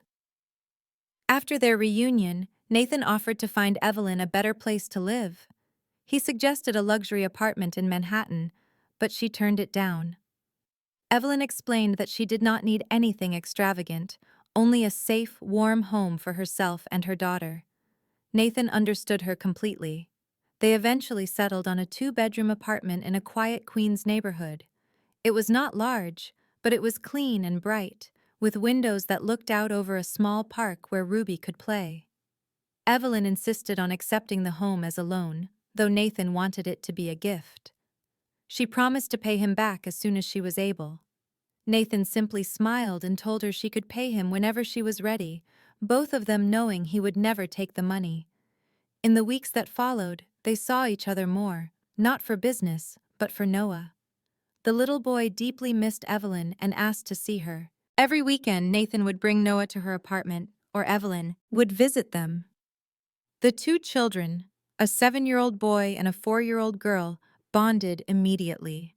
After their reunion, Nathan offered to find Evelyn a better place to live. He suggested a luxury apartment in Manhattan, but she turned it down. Evelyn explained that she did not need anything extravagant, only a safe, warm home for herself and her daughter. Nathan understood her completely. They eventually settled on a 2-bedroom apartment in a quiet Queens neighborhood. It was not large, but it was clean and bright, with windows that looked out over a small park where Ruby could play. Evelyn insisted on accepting the home as a loan, though Nathan wanted it to be a gift. She promised to pay him back as soon as she was able. Nathan simply smiled and told her she could pay him whenever she was ready, both of them knowing he would never take the money. In the weeks that followed, they saw each other more, not for business, but for Noah. The little boy deeply missed Evelyn and asked to see her. Every weekend, Nathan would bring Noah to her apartment, or Evelyn would visit them. The two children, a 7-year-old boy and a 4-year-old girl, bonded immediately.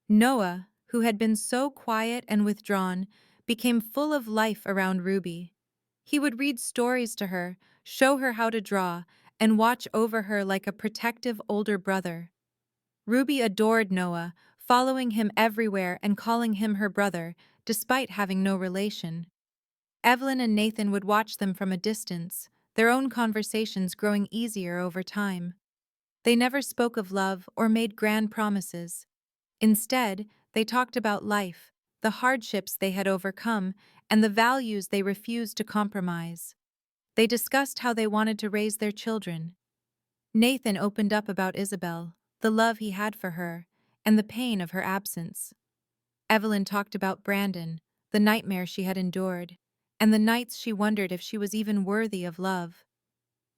Noah, who had been so quiet and withdrawn, became full of life around Ruby. He would read stories to her, show her how to draw, and watch over her like a protective older brother. Ruby adored Noah, following him everywhere and calling him her brother, despite having no relation. Evelyn and Nathan would watch them from a distance, their own conversations growing easier over time. They never spoke of love or made grand promises. Instead, they talked about life, the hardships they had overcome, and the values they refused to compromise. They discussed how they wanted to raise their children. Nathan opened up about Isabel, the love he had for her, and the pain of her absence. Evelyn talked about Brandon, the nightmare she had endured, and the nights she wondered if she was even worthy of love.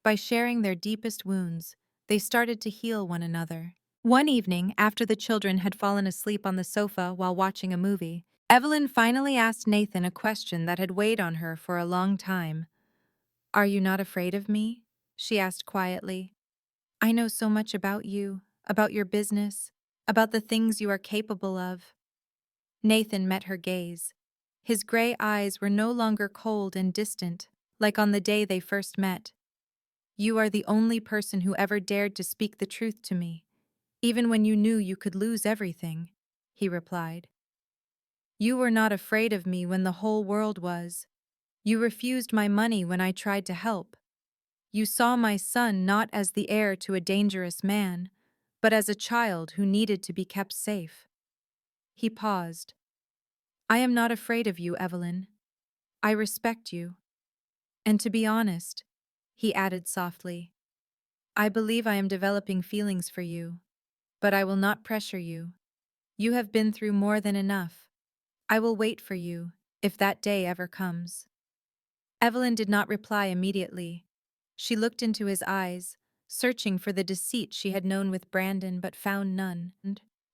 By sharing their deepest wounds, they started to heal one another. One evening, after the children had fallen asleep on the sofa while watching a movie, Evelyn finally asked Nathan a question that had weighed on her for a long time. "Are you not afraid of me?" she asked quietly. "I know so much about you, about your business, about the things you are capable of." Nathan met her gaze. His gray eyes were no longer cold and distant, like on the day they first met. "You are the only person who ever dared to speak the truth to me, even when you knew you could lose everything," he replied. "You were not afraid of me when the whole world was. You refused my money when I tried to help. You saw my son not as the heir to a dangerous man, but as a child who needed to be kept safe." He paused. "I am not afraid of you, Evelyn. I respect you. And to be honest," he added softly, "I believe I am developing feelings for you, but I will not pressure you. You have been through more than enough. I will wait for you, if that day ever comes." Evelyn did not reply immediately. She looked into his eyes, searching for the deceit she had known with Brandon but found none.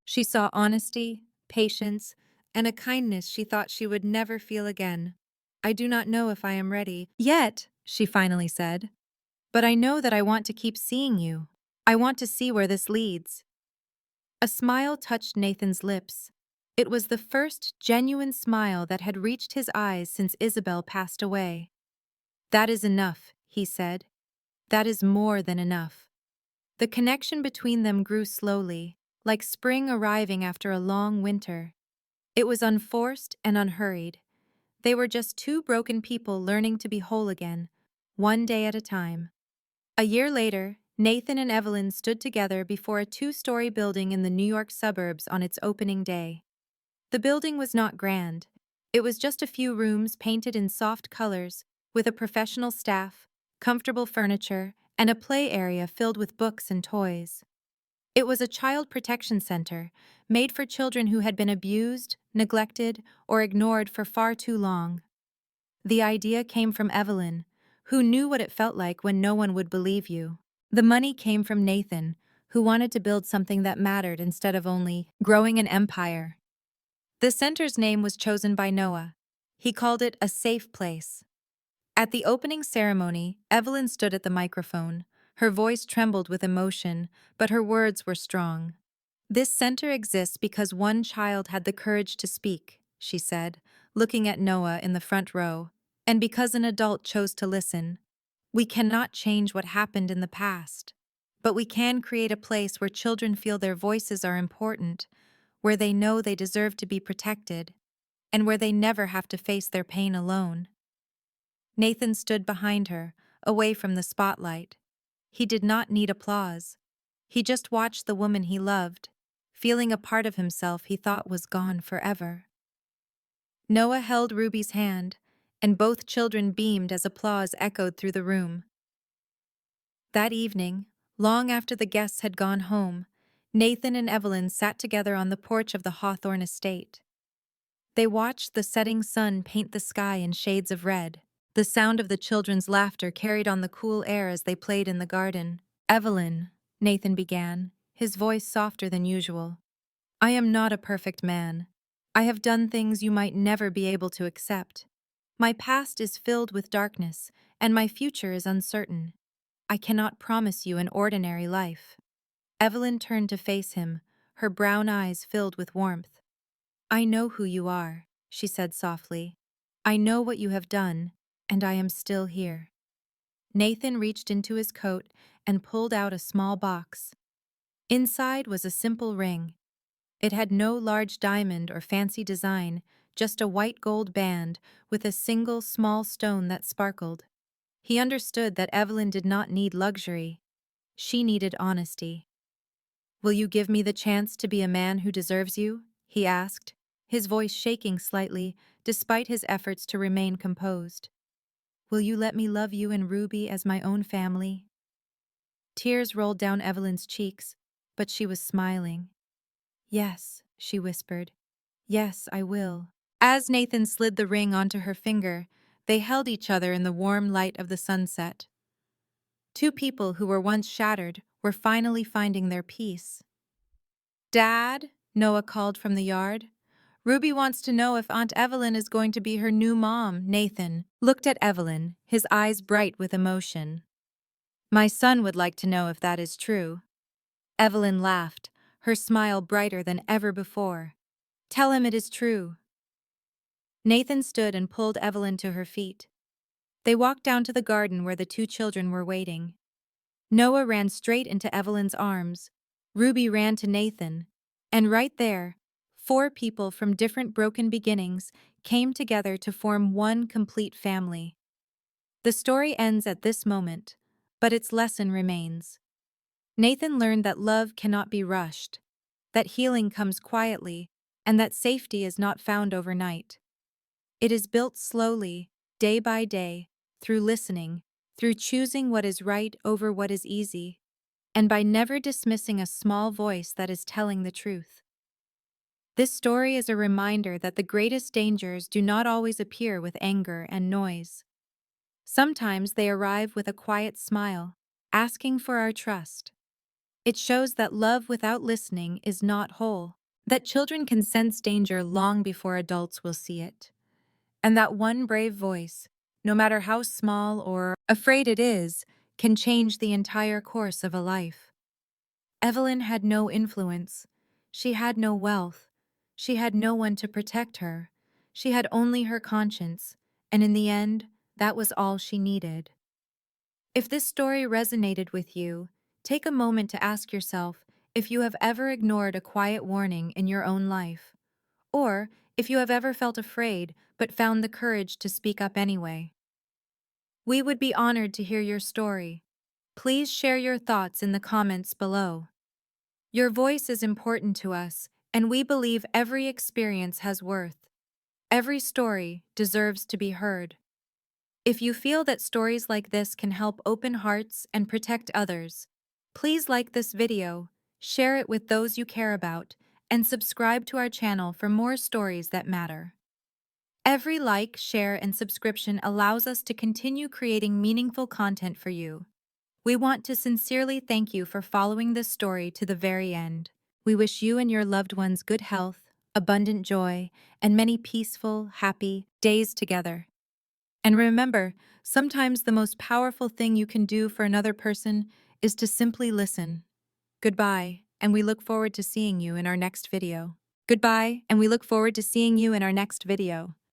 She saw honesty, patience, and a kindness she thought she would never feel again. "I do not know if I am ready yet," she finally said, "but I know that I want to keep seeing you. I want to see where this leads." A smile touched Nathan's lips. It was the first genuine smile that had reached his eyes since Isabel passed away. "That is enough," he said. "That is more than enough." The connection between them grew slowly, like spring arriving after a long winter. It was unforced and unhurried. They were just two broken people learning to be whole again, one day at a time. A year later, Nathan and Evelyn stood together before a 2-story building in the New York suburbs on its opening day. The building was not grand. It was just a few rooms painted in soft colors, with a professional staff, comfortable furniture, and a play area filled with books and toys. It was a child protection center, made for children who had been abused, neglected, or ignored for far too long. The idea came from Evelyn, who knew what it felt like when no one would believe you. The money came from Nathan, who wanted to build something that mattered instead of only growing an empire. The center's name was chosen by Noah. He called it a safe place. At the opening ceremony, Evelyn stood at the microphone. Her voice trembled with emotion, but her words were strong. "This center exists because one child had the courage to speak," she said, looking at Noah in the front row, "and because an adult chose to listen. We cannot change what happened in the past, but we can create a place where children feel their voices are important, where they know they deserve to be protected, and where they never have to face their pain alone." Nathan stood behind her, away from the spotlight. He did not need applause. He just watched the woman he loved, feeling a part of himself he thought was gone forever. Noah held Ruby's hand, and both children beamed as applause echoed through the room. That evening, Long after the guests had gone home, Nathan and Evelyn sat together on the porch of the Hawthorne estate. They watched the setting sun paint the sky in shades of red. The sound of the children's laughter carried on the cool air as they played in the garden. "Evelyn," Nathan began, his voice softer than usual, "I am not a perfect man. I have done things you might never be able to accept. My past is filled with darkness, and my future is uncertain. I cannot promise you an ordinary life." Evelyn turned to face him, her brown eyes filled with warmth. "I know who you are," she said softly. "I know what you have done, and I am still here." Nathan reached into his coat and pulled out a small box. Inside was a simple ring. It had no large diamond or fancy design, just a white gold band with a single small stone that sparkled. He understood that Evelyn did not need luxury. She needed honesty. "Will you give me the chance to be a man who deserves you?" he asked, his voice shaking slightly despite his efforts to remain composed. "Will you let me love you and Ruby as my own family?" Tears rolled down Evelyn's cheeks, but she was smiling. "Yes," she whispered. "Yes, I will." As Nathan slid the ring onto her finger, they held each other in the warm light of the sunset. Two people who were once shattered were finally finding their peace. "Dad," Noah called from the yard. "Ruby wants to know if Aunt Evelyn is going to be her new mom." Nathan looked at Evelyn, his eyes bright with emotion. "My son would like to know if that is true." Evelyn laughed, her smile brighter than ever before. "Tell him it is true." Nathan stood and pulled Evelyn to her feet. They walked down to the garden where the two children were waiting. Noah ran straight into Evelyn's arms. Ruby ran to Nathan. And right there, four people from different broken beginnings came together to form one complete family. The story ends at this moment, but its lesson remains. Nathan learned that love cannot be rushed, that healing comes quietly, and that safety is not found overnight. It is built slowly, day by day, through listening, through choosing what is right over what is easy, and by never dismissing a small voice that is telling the truth. This story is a reminder that the greatest dangers do not always appear with anger and noise. Sometimes they arrive with a quiet smile, asking for our trust. It shows that love without listening is not whole, that children can sense danger long before adults will see it, and that one brave voice, no matter how small or afraid it is, can change the entire course of a life. Evelyn had no influence. She had no wealth. She had no one to protect her. She had only her conscience, and in the end, that was all she needed. If this story resonated with you, take a moment to ask yourself if you have ever ignored a quiet warning in your own life, or if you have ever felt afraid but found the courage to speak up anyway. We would be honored to hear your story. Please share your thoughts in the comments below. Your voice is important to us, and we believe every experience has worth. Every story deserves to be heard. If you feel that stories like this can help open hearts and protect others, please like this video, share it with those you care about, and subscribe to our channel for more stories that matter. Every like, share, and subscription allows us to continue creating meaningful content for you. We want to sincerely thank you for following this story to the very end. We wish you and your loved ones good health, abundant joy, and many peaceful, happy days together. And remember, sometimes the most powerful thing you can do for another person is to simply listen. Goodbye, and we look forward to seeing you in our next video. Goodbye, and we look forward to seeing you in our next video.